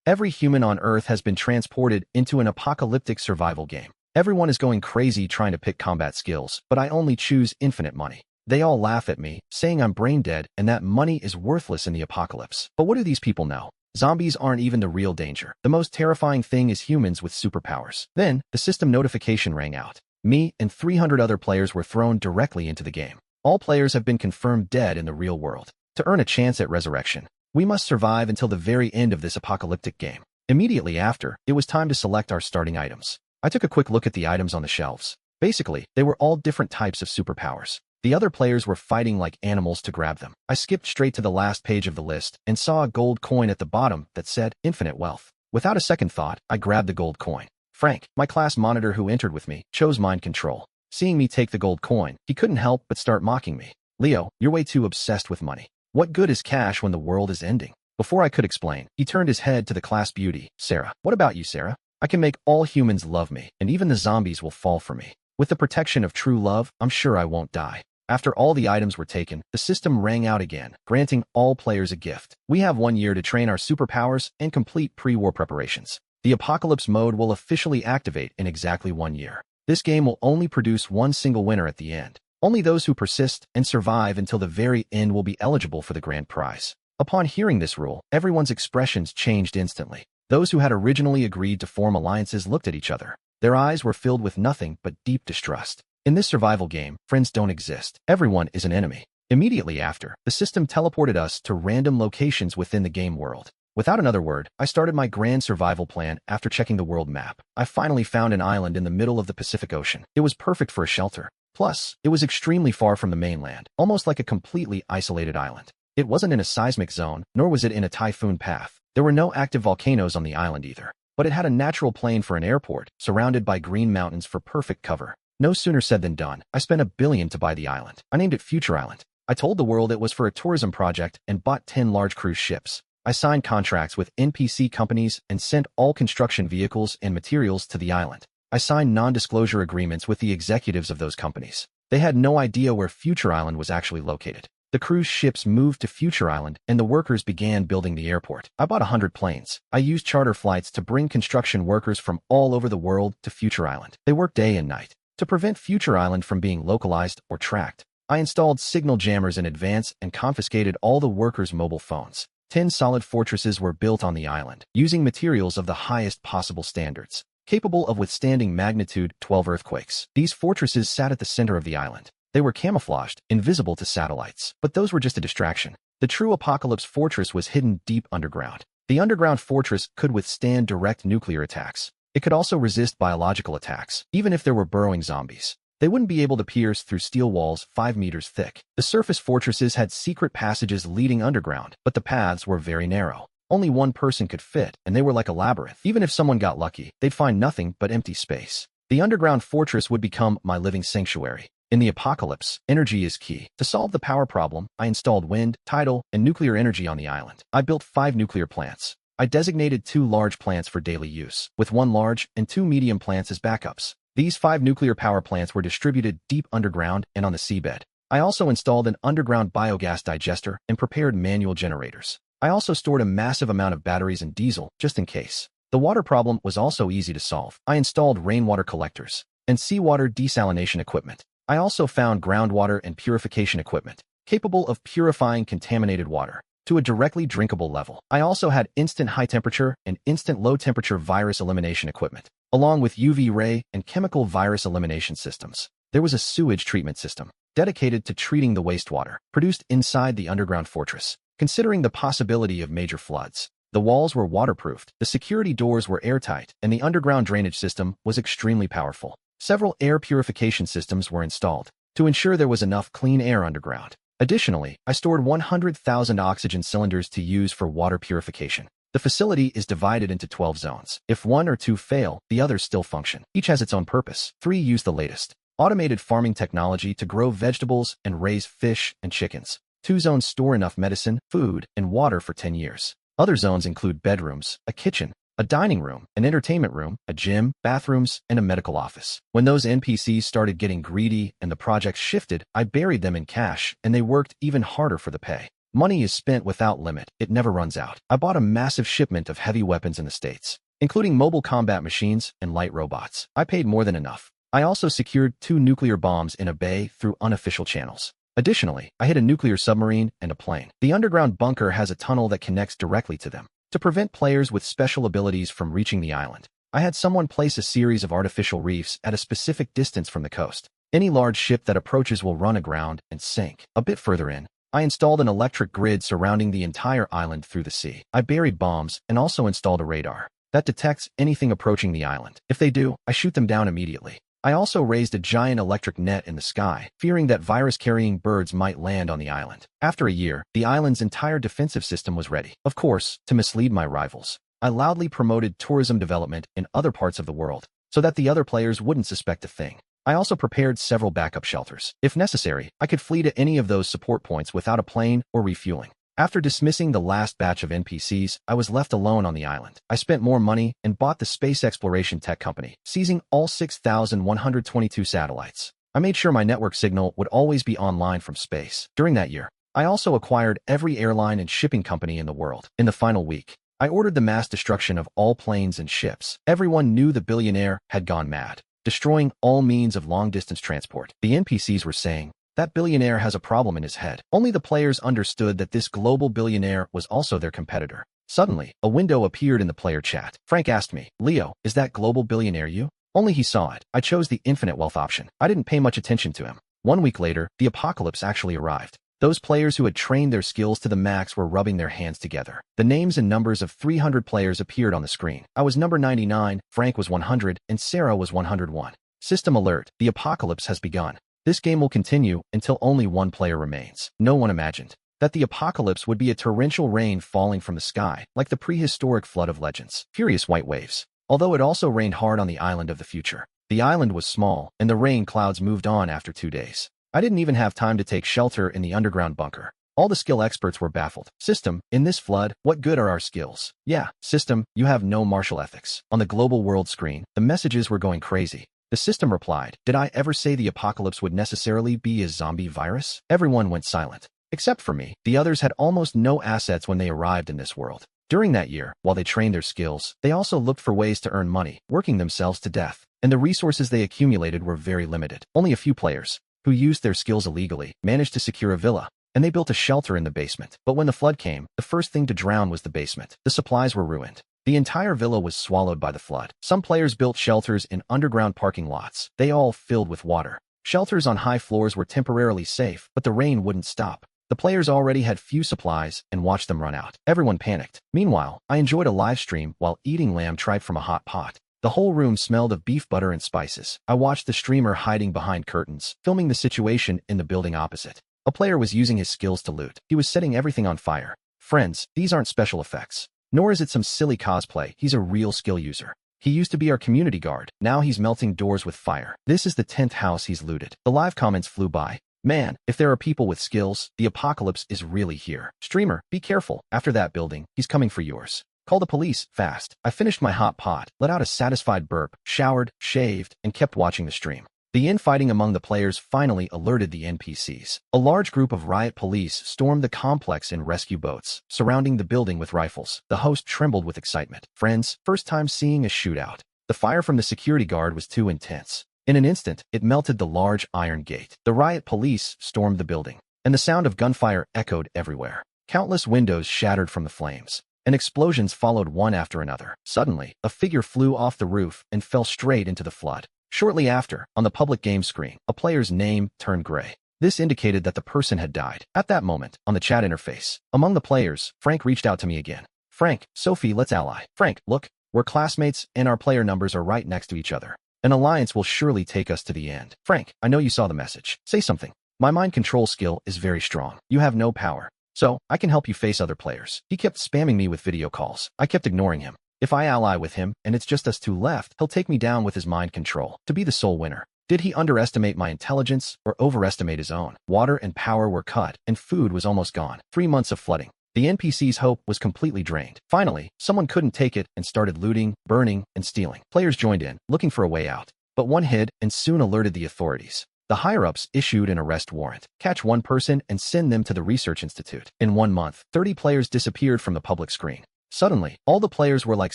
Every human on Earth has been transported into an apocalyptic survival game. Everyone is going crazy trying to pick combat skills, but I only choose infinite money. They all laugh at me, saying I'm brain dead and that money is worthless in the apocalypse. But what do these people know? Zombies aren't even the real danger. The most terrifying thing is humans with superpowers. Then, the system notification rang out. Me and 300 other players were thrown directly into the game. All players have been confirmed dead in the real world. To earn a chance at resurrection, we must survive until the very end of this apocalyptic game. Immediately after, it was time to select our starting items. I took a quick look at the items on the shelves. Basically, they were all different types of superpowers. The other players were fighting like animals to grab them. I skipped straight to the last page of the list and saw a gold coin at the bottom that said infinite wealth. Without a second thought, I grabbed the gold coin. Frank, my class monitor who entered with me, chose mind control. Seeing me take the gold coin, he couldn't help but start mocking me. Leo, you're way too obsessed with money. What good is cash when the world is ending? Before I could explain, he turned his head to the class beauty, Sarah. What about you, Sarah? I can make all humans love me, and even the zombies will fall for me. With the protection of true love, I'm sure I won't die. After all the items were taken, the system rang out again, granting all players a gift. We have 1 year to train our superpowers and complete pre-war preparations. The apocalypse mode will officially activate in exactly 1 year. This game will only produce one single winner at the end. Only those who persist and survive until the very end will be eligible for the grand prize. Upon hearing this rule, everyone's expressions changed instantly. Those who had originally agreed to form alliances looked at each other. Their eyes were filled with nothing but deep distrust. In this survival game, friends don't exist. Everyone is an enemy. Immediately after, the system teleported us to random locations within the game world. Without another word, I started my grand survival plan after checking the world map. I finally found an island in the middle of the Pacific Ocean. It was perfect for a shelter. Plus, it was extremely far from the mainland, almost like a completely isolated island. It wasn't in a seismic zone, nor was it in a typhoon path. There were no active volcanoes on the island either. But it had a natural plain for an airport, surrounded by green mountains for perfect cover. No sooner said than done. I spent $1 billion to buy the island. I named it Future Island. I told the world it was for a tourism project and bought 10 large cruise ships. I signed contracts with NPC companies and sent all construction vehicles and materials to the island. I signed non-disclosure agreements with the executives of those companies. They had no idea where Future Island was actually located. The cruise ships moved to Future Island, and the workers began building the airport. I bought 100 planes. I used charter flights to bring construction workers from all over the world to Future Island. They worked day and night. To prevent Future Island from being localized or tracked, I installed signal jammers in advance and confiscated all the workers' mobile phones. 10 solid fortresses were built on the island, using materials of the highest possible standards, capable of withstanding magnitude 12 earthquakes. These fortresses sat at the center of the island. They were camouflaged, invisible to satellites, but those were just a distraction. The true apocalypse fortress was hidden deep underground. The underground fortress could withstand direct nuclear attacks. It could also resist biological attacks, even if there were burrowing zombies. They wouldn't be able to pierce through steel walls 5 meters thick. The surface fortresses had secret passages leading underground, but the paths were very narrow. Only one person could fit, and they were like a labyrinth. Even if someone got lucky, they'd find nothing but empty space. The underground fortress would become my living sanctuary. In the apocalypse, energy is key. To solve the power problem, I installed wind, tidal, and nuclear energy on the island. I built 5 nuclear plants. I designated 2 large plants for daily use, with 1 large and 2 medium plants as backups. These 5 nuclear power plants were distributed deep underground and on the seabed. I also installed an underground biogas digester and prepared manual generators. I also stored a massive amount of batteries and diesel, just in case. The water problem was also easy to solve. I installed rainwater collectors and seawater desalination equipment. I also found groundwater and purification equipment, capable of purifying contaminated water to a directly drinkable level. I also had instant high temperature and instant low temperature virus elimination equipment, along with UV ray and chemical virus elimination systems. There was a sewage treatment system dedicated to treating the wastewater produced inside the underground fortress. Considering the possibility of major floods, the walls were waterproofed, the security doors were airtight, and the underground drainage system was extremely powerful. Several air purification systems were installed to ensure there was enough clean air underground. Additionally, I stored 100,000 oxygen cylinders to use for water purification. The facility is divided into 12 zones. If 1 or 2 fail, the others still function. Each has its own purpose. 3 use the latest automated farming technology to grow vegetables and raise fish and chickens. 2 zones store enough medicine, food, and water for 10 years. Other zones include bedrooms, a kitchen, a dining room, an entertainment room, a gym, bathrooms, and a medical office. When those NPCs started getting greedy and the projects shifted, I buried them in cash, and they worked even harder for the pay. Money is spent without limit. It never runs out. I bought a massive shipment of heavy weapons in the States, including mobile combat machines and light robots. I paid more than enough. I also secured 2 nuclear bombs in a bay through unofficial channels. Additionally, I hid a nuclear submarine and a plane. The underground bunker has a tunnel that connects directly to them to prevent players with special abilities from reaching the island. I had someone place a series of artificial reefs at a specific distance from the coast. Any large ship that approaches will run aground and sink. A bit further in, I installed an electric grid surrounding the entire island through the sea. I buried bombs and also installed a radar that detects anything approaching the island. If they do, I shoot them down immediately. I also raised a giant electric net in the sky, fearing that virus-carrying birds might land on the island. After a year, the island's entire defensive system was ready. Of course, to mislead my rivals, I loudly promoted tourism development in other parts of the world so that the other players wouldn't suspect a thing. I also prepared several backup shelters. If necessary, I could flee to any of those support points without a plane or refueling. After dismissing the last batch of NPCs, I was left alone on the island. I spent more money and bought the space exploration tech company, seizing all 6,122 satellites. I made sure my network signal would always be online from space. During that year, I also acquired every airline and shipping company in the world. In the final week, I ordered the mass destruction of all planes and ships. Everyone knew the billionaire had gone mad, destroying all means of long-distance transport. The NPCs were saying, "That billionaire has a problem in his head." Only the players understood that this global billionaire was also their competitor. Suddenly, a window appeared in the player chat. Frank asked me, "Leo, is that global billionaire you?" Only he saw it. I chose the infinite wealth option. I didn't pay much attention to him. 1 week later, the apocalypse actually arrived. Those players who had trained their skills to the max were rubbing their hands together. The names and numbers of 300 players appeared on the screen. I was number 99, Frank was 100, and Sarah was 101. System alert, the apocalypse has begun. This game will continue until only one player remains. No one imagined that the apocalypse would be a torrential rain falling from the sky, like the prehistoric flood of legends. Furious white waves. Although it also rained hard on the island of the future. The island was small, and the rain clouds moved on after 2 days. I didn't even have time to take shelter in the underground bunker. All the skill experts were baffled. "System, in this flood, what good are our skills?" "Yeah, system, you have no martial ethics." On the global world screen, the messages were going crazy. The system replied, "Did I ever say the apocalypse would necessarily be a zombie virus?" Everyone went silent. Except for me. The others had almost no assets when they arrived in this world. During that year, while they trained their skills, they also looked for ways to earn money, working themselves to death. And the resources they accumulated were very limited. Only a few players, who used their skills illegally, managed to secure a villa, and they built a shelter in the basement. But when the flood came, the first thing to drown was the basement. The supplies were ruined. The entire villa was swallowed by the flood. Some players built shelters in underground parking lots. They all filled with water. Shelters on high floors were temporarily safe, but the rain wouldn't stop. The players already had few supplies and watched them run out. Everyone panicked. Meanwhile, I enjoyed a live stream while eating lamb tripe from a hot pot. The whole room smelled of beef butter and spices. I watched the streamer hiding behind curtains, filming the situation in the building opposite. A player was using his skills to loot. He was setting everything on fire. Friends, these aren't special effects. Nor is it some silly cosplay. He's a real skill user. He used to be our community guard. Now he's melting doors with fire. This is the 10th house he's looted. The live comments flew by. "Man, if there are people with skills, the apocalypse is really here. Streamer, be careful. After that building, he's coming for yours. Call the police, fast." I finished my hot pot, let out a satisfied burp, showered, shaved, and kept watching the stream. The infighting among the players finally alerted the NPCs. A large group of riot police stormed the complex in rescue boats, surrounding the building with rifles. The host trembled with excitement. Friends, first time seeing a shootout. The fire from the security guard was too intense. In an instant, it melted the large iron gate. The riot police stormed the building, and the sound of gunfire echoed everywhere. Countless windows shattered from the flames, and explosions followed one after another. Suddenly, a figure flew off the roof and fell straight into the flood. Shortly after, on the public game screen, a player's name turned gray. This indicated that the person had died. At that moment, on the chat interface, among the players, Frank reached out to me again. "Frank, Sophie, let's ally." "Frank, look, we're classmates and our player numbers are right next to each other. An alliance will surely take us to the end." "Frank, I know you saw the message. Say something." "My mind control skill is very strong. You have no power. So, I can help you face other players." He kept spamming me with video calls. I kept ignoring him. If I ally with him, and it's just us two left, he'll take me down with his mind control, to be the sole winner. Did he underestimate my intelligence, or overestimate his own? Water and power were cut, and food was almost gone. 3 months of flooding. The NPC's hope was completely drained. Finally, someone couldn't take it and started looting, burning, and stealing. Players joined in, looking for a way out. But one hid and soon alerted the authorities. The higher-ups issued an arrest warrant. Catch one person and send them to the research institute. In 1 month, 30 players disappeared from the public screen. Suddenly, all the players were like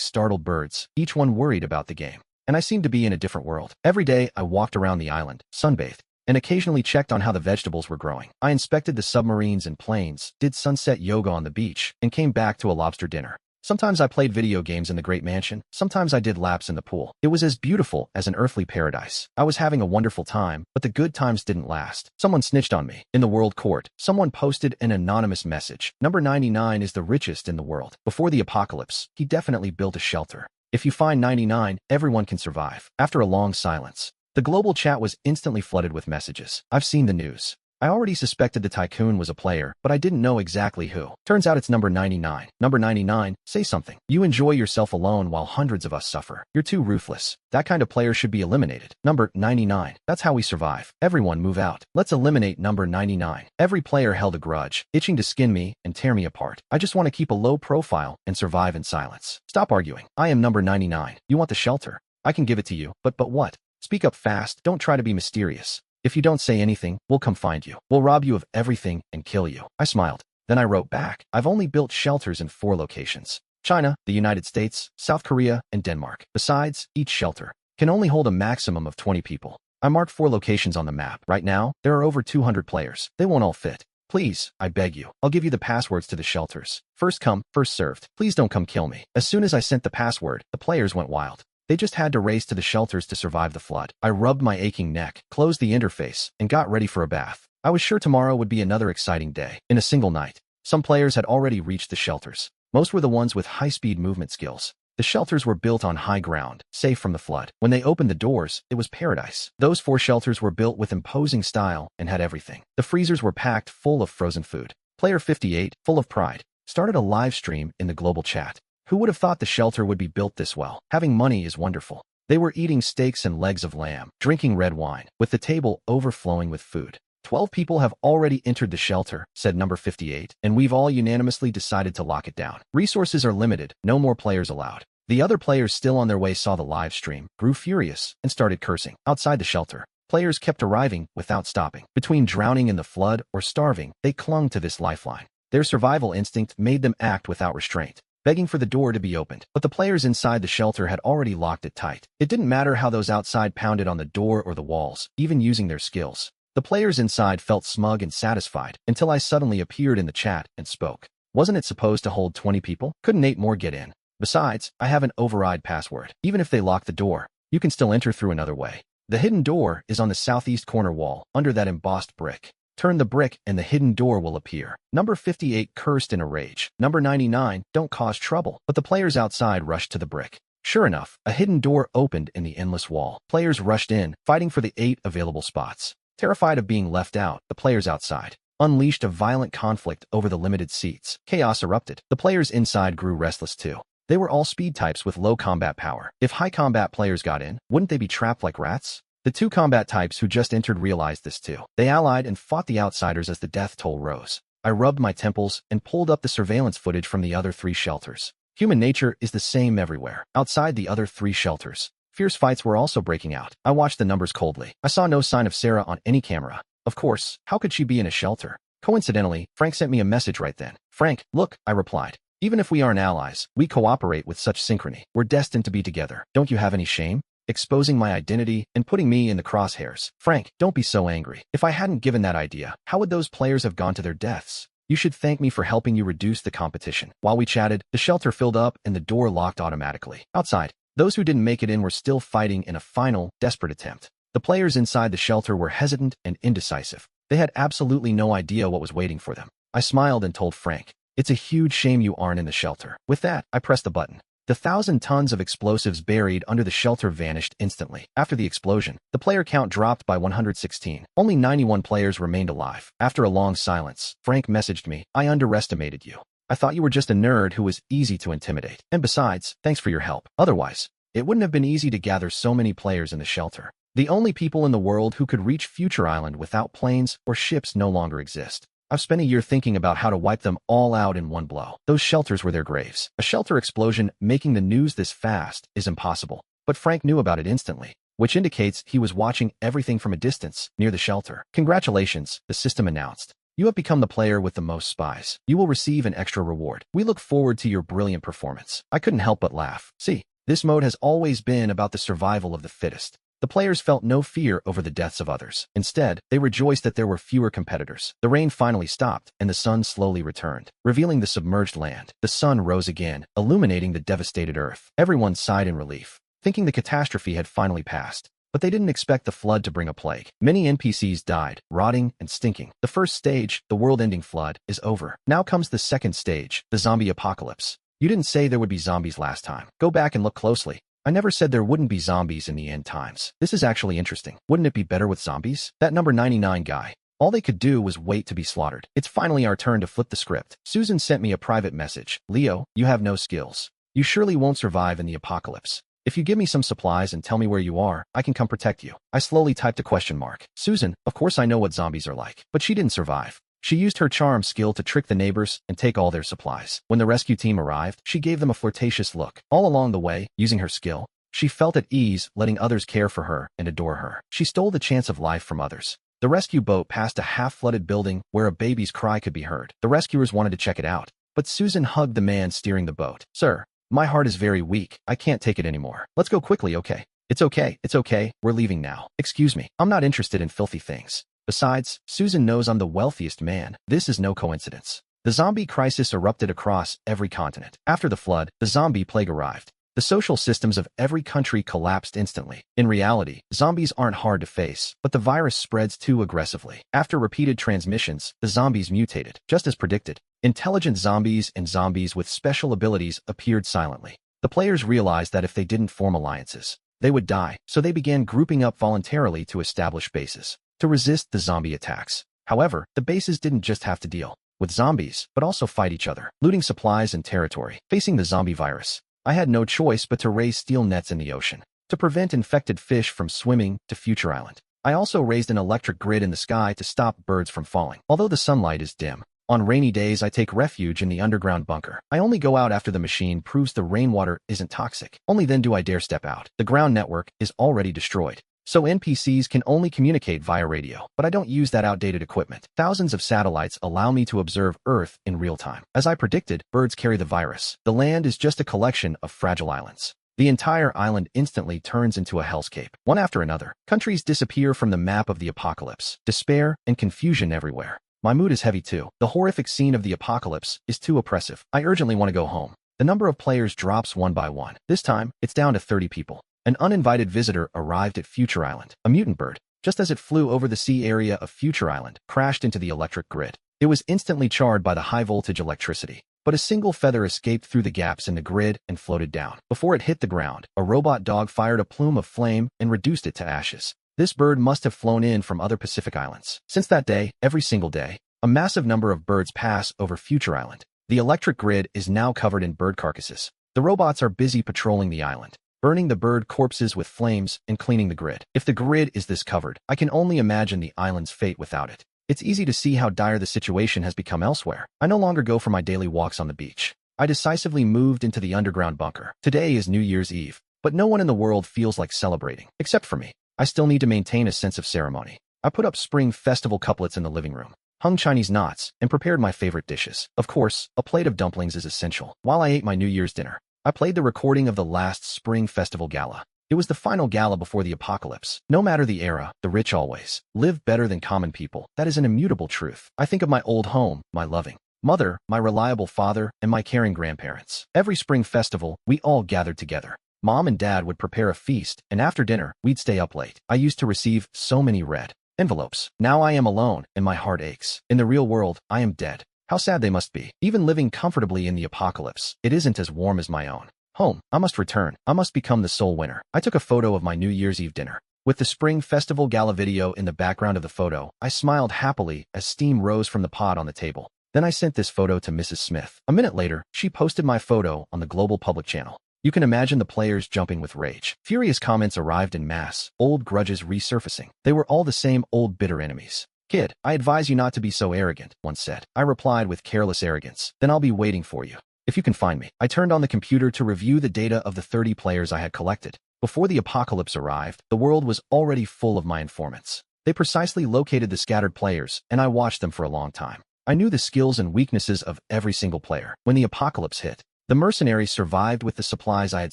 startled birds, each one worried about the game. And I seemed to be in a different world. Every day, I walked around the island, sunbathed, and occasionally checked on how the vegetables were growing. I inspected the submarines and planes, did sunset yoga on the beach, and came back to a lobster dinner. Sometimes I played video games in the great mansion, sometimes I did laps in the pool. It was as beautiful as an earthly paradise. I was having a wonderful time, but the good times didn't last. Someone snitched on me. In the world court, someone posted an anonymous message. Number 99 is the richest in the world. Before the apocalypse, he definitely built a shelter. If you find 99, everyone can survive. After a long silence, the global chat was instantly flooded with messages. I've seen the news. I already suspected the tycoon was a player, but I didn't know exactly who. Turns out it's number 99. Number 99, say something. You enjoy yourself alone while hundreds of us suffer. You're too ruthless. That kind of player should be eliminated. Number 99, that's how we survive. Everyone move out. Let's eliminate number 99. Every player held a grudge, itching to skin me and tear me apart. I just want to keep a low profile and survive in silence. Stop arguing. I am number 99. You want the shelter? I can give it to you, but what? Speak up fast. Don't try to be mysterious. If you don't say anything, we'll come find you. We'll rob you of everything and kill you. I smiled. Then I wrote back. I've only built shelters in 4 locations: China, the United States, South Korea, and Denmark. Besides, each shelter can only hold a maximum of 20 people. I marked 4 locations on the map. Right now, there are over 200 players. They won't all fit. Please, I beg you. I'll give you the passwords to the shelters. First come, first served. Please don't come kill me. As soon as I sent the password, the players went wild. They just had to race to the shelters to survive the flood. I rubbed my aching neck, closed the interface, and got ready for a bath. I was sure tomorrow would be another exciting day. In a single night, some players had already reached the shelters. Most were the ones with high-speed movement skills. The shelters were built on high ground, safe from the flood. When they opened the doors, it was paradise. Those 4 shelters were built with imposing style and had everything. The freezers were packed full of frozen food. Player 58, full of pride, started a live stream in the global chat. Who would have thought the shelter would be built this well? Having money is wonderful. They were eating steaks and legs of lamb, drinking red wine, with the table overflowing with food. 12 people have already entered the shelter, said number 58, and we've all unanimously decided to lock it down. Resources are limited, no more players allowed. The other players still on their way saw the live stream, grew furious, and started cursing. Outside the shelter, players kept arriving without stopping. Between drowning in the flood or starving, they clung to this lifeline. Their survival instinct made them act without restraint, begging for the door to be opened. But the players inside the shelter had already locked it tight. It didn't matter how those outside pounded on the door or the walls, even using their skills. The players inside felt smug and satisfied until I suddenly appeared in the chat and spoke. Wasn't it supposed to hold 20 people? Couldn't 8 more get in? Besides, I have an override password. Even if they lock the door, you can still enter through another way. The hidden door is on the southeast corner wall, under that embossed brick. Turn the brick and the hidden door will appear. Number 58 cursed in a rage. Number 99, don't cause trouble. But the players outside rushed to the brick. Sure enough, a hidden door opened in the endless wall. Players rushed in, fighting for the 8 available spots. Terrified of being left out, the players outside unleashed a violent conflict over the limited seats. Chaos erupted. The players inside grew restless too. They were all speed types with low combat power. If high combat players got in, wouldn't they be trapped like rats? The 2 combat types who just entered realized this too. They allied and fought the outsiders as the death toll rose. I rubbed my temples and pulled up the surveillance footage from the other 3 shelters. Human nature is the same everywhere. Outside the other 3 shelters, fierce fights were also breaking out. I watched the numbers coldly. I saw no sign of Sarah on any camera. Of course, how could she be in a shelter? Coincidentally, Frank sent me a message right then. Frank, look, I replied. Even if we aren't allies, we cooperate with such synchrony. We're destined to be together. Don't you have any shame? Exposing my identity and putting me in the crosshairs. Frank, don't be so angry. If I hadn't given that idea, how would those players have gone to their deaths? You should thank me for helping you reduce the competition. While we chatted, the shelter filled up and the door locked automatically. Outside, those who didn't make it in were still fighting in a final, desperate attempt. The players inside the shelter were hesitant and indecisive. They had absolutely no idea what was waiting for them. I smiled and told Frank, it's a huge shame you aren't in the shelter. With that, I pressed the button. The 1,000 tons of explosives buried under the shelter vanished instantly. After the explosion, the player count dropped by 116. Only 91 players remained alive. After a long silence, Frank messaged me, I underestimated you. I thought you were just a nerd who was easy to intimidate. And besides, thanks for your help. Otherwise, it wouldn't have been easy to gather so many players in the shelter. The only people in the world who could reach Future Island without planes or ships no longer exist. I've spent a year thinking about how to wipe them all out in one blow. Those shelters were their graves. A shelter explosion making the news this fast is impossible. But Frank knew about it instantly. which indicates he was watching everything from a distance, near the shelter. Congratulations, the system announced. You have become the player with the most spies. You will receive an extra reward. We look forward to your brilliant performance. I couldn't help but laugh. See, this mode has always been about the survival of the fittest. The players felt no fear over the deaths of others. Instead, they rejoiced that there were fewer competitors. The rain finally stopped, and the sun slowly returned, revealing the submerged land. The sun rose again, illuminating the devastated earth. Everyone sighed in relief, thinking the catastrophe had finally passed. But they didn't expect the flood to bring a plague. Many NPCs died, rotting and stinking. The first stage, the world-ending flood, is over. Now comes the second stage, the zombie apocalypse. You didn't say there would be zombies last time. Go back and look closely. I never said there wouldn't be zombies in the end times. This is actually interesting. Wouldn't it be better with zombies? That number 99 guy. All they could do was wait to be slaughtered. It's finally our turn to flip the script. Susan sent me a private message. Leo, you have no skills. You surely won't survive in the apocalypse. If you give me some supplies and tell me where you are, I can come protect you. I slowly typed a question mark. Susan, of course I know what zombies are like. But she didn't survive. She used her charm skill to trick the neighbors and take all their supplies. When the rescue team arrived, she gave them a flirtatious look. All along the way, using her skill, she felt at ease, letting others care for her and adore her. She stole the chance of life from others. The rescue boat passed a half-flooded building where a baby's cry could be heard. The rescuers wanted to check it out, but Susan hugged the man steering the boat. Sir, my heart is very weak. I can't take it anymore. Let's go quickly, okay? It's okay. We're leaving now. Excuse me. I'm not interested in filthy things. Besides, Susan knows I'm the wealthiest man. This is no coincidence. The zombie crisis erupted across every continent. After the flood, the zombie plague arrived. The social systems of every country collapsed instantly. In reality, zombies aren't hard to face, but the virus spreads too aggressively. After repeated transmissions, the zombies mutated. Just as predicted, intelligent zombies and zombies with special abilities appeared silently. The players realized that if they didn't form alliances, they would die, so they began grouping up voluntarily to establish bases to resist the zombie attacks. However, the bases didn't just have to deal with zombies, but also fight each other, looting supplies and territory. Facing the zombie virus, I had no choice but to raise steel nets in the ocean to prevent infected fish from swimming to Future Island. I also raised an electric grid in the sky to stop birds from falling. Although the sunlight is dim, on rainy days I take refuge in the underground bunker. I only go out after the machine proves the rainwater isn't toxic. Only then do I dare step out. The ground network is already destroyed, so NPCs can only communicate via radio, but I don't use that outdated equipment. Thousands of satellites allow me to observe Earth in real time. As I predicted, birds carry the virus. The land is just a collection of fragile islands. The entire island instantly turns into a hellscape. One after another, countries disappear from the map of the apocalypse. Despair and confusion everywhere. My mood is heavy too. The horrific scene of the apocalypse is too oppressive. I urgently want to go home. The number of players drops one by one. This time, it's down to 30 people. An uninvited visitor arrived at Future Island. A mutant bird, just as it flew over the sea area of Future Island, crashed into the electric grid. It was instantly charred by the high-voltage electricity, but a single feather escaped through the gaps in the grid and floated down. Before it hit the ground, a robot dog fired a plume of flame and reduced it to ashes. This bird must have flown in from other Pacific islands. Since that day, every single day, a massive number of birds pass over Future Island. The electric grid is now covered in bird carcasses. The robots are busy patrolling the island, burning the bird corpses with flames and cleaning the grid. If the grid is this covered, I can only imagine the island's fate without it. It's easy to see how dire the situation has become elsewhere. I no longer go for my daily walks on the beach. I decisively moved into the underground bunker. Today is New Year's Eve, but no one in the world feels like celebrating, except for me. I still need to maintain a sense of ceremony. I put up Spring Festival couplets in the living room, hung Chinese knots, and prepared my favorite dishes. Of course, a plate of dumplings is essential. While I ate my New Year's dinner, I played the recording of the last Spring Festival Gala. It was the final gala before the apocalypse. No matter the era, the rich always live better than common people. That is an immutable truth. I think of my old home, my loving mother, my reliable father, and my caring grandparents. Every spring festival, we all gathered together. Mom and Dad would prepare a feast, and after dinner, we'd stay up late. I used to receive so many red envelopes. Now I am alone, and my heart aches. In the real world, I am dead. How sad they must be. Even living comfortably in the apocalypse, it isn't as warm as my own home. I must return. I must become the sole winner. I took a photo of my New Year's Eve dinner. With the Spring Festival Gala video in the background of the photo, I smiled happily as steam rose from the pot on the table. Then I sent this photo to Mrs. Smith. A minute later, she posted my photo on the global public channel. You can imagine the players jumping with rage. Furious comments arrived in mass, old grudges resurfacing. They were all the same old bitter enemies. Kid, I advise you not to be so arrogant, one said. I replied with careless arrogance. Then I'll be waiting for you, if you can find me. I turned on the computer to review the data of the 30 players I had collected. Before the apocalypse arrived, the world was already full of my informants. They precisely located the scattered players, and I watched them for a long time. I knew the skills and weaknesses of every single player. When the apocalypse hit, the mercenaries survived with the supplies I had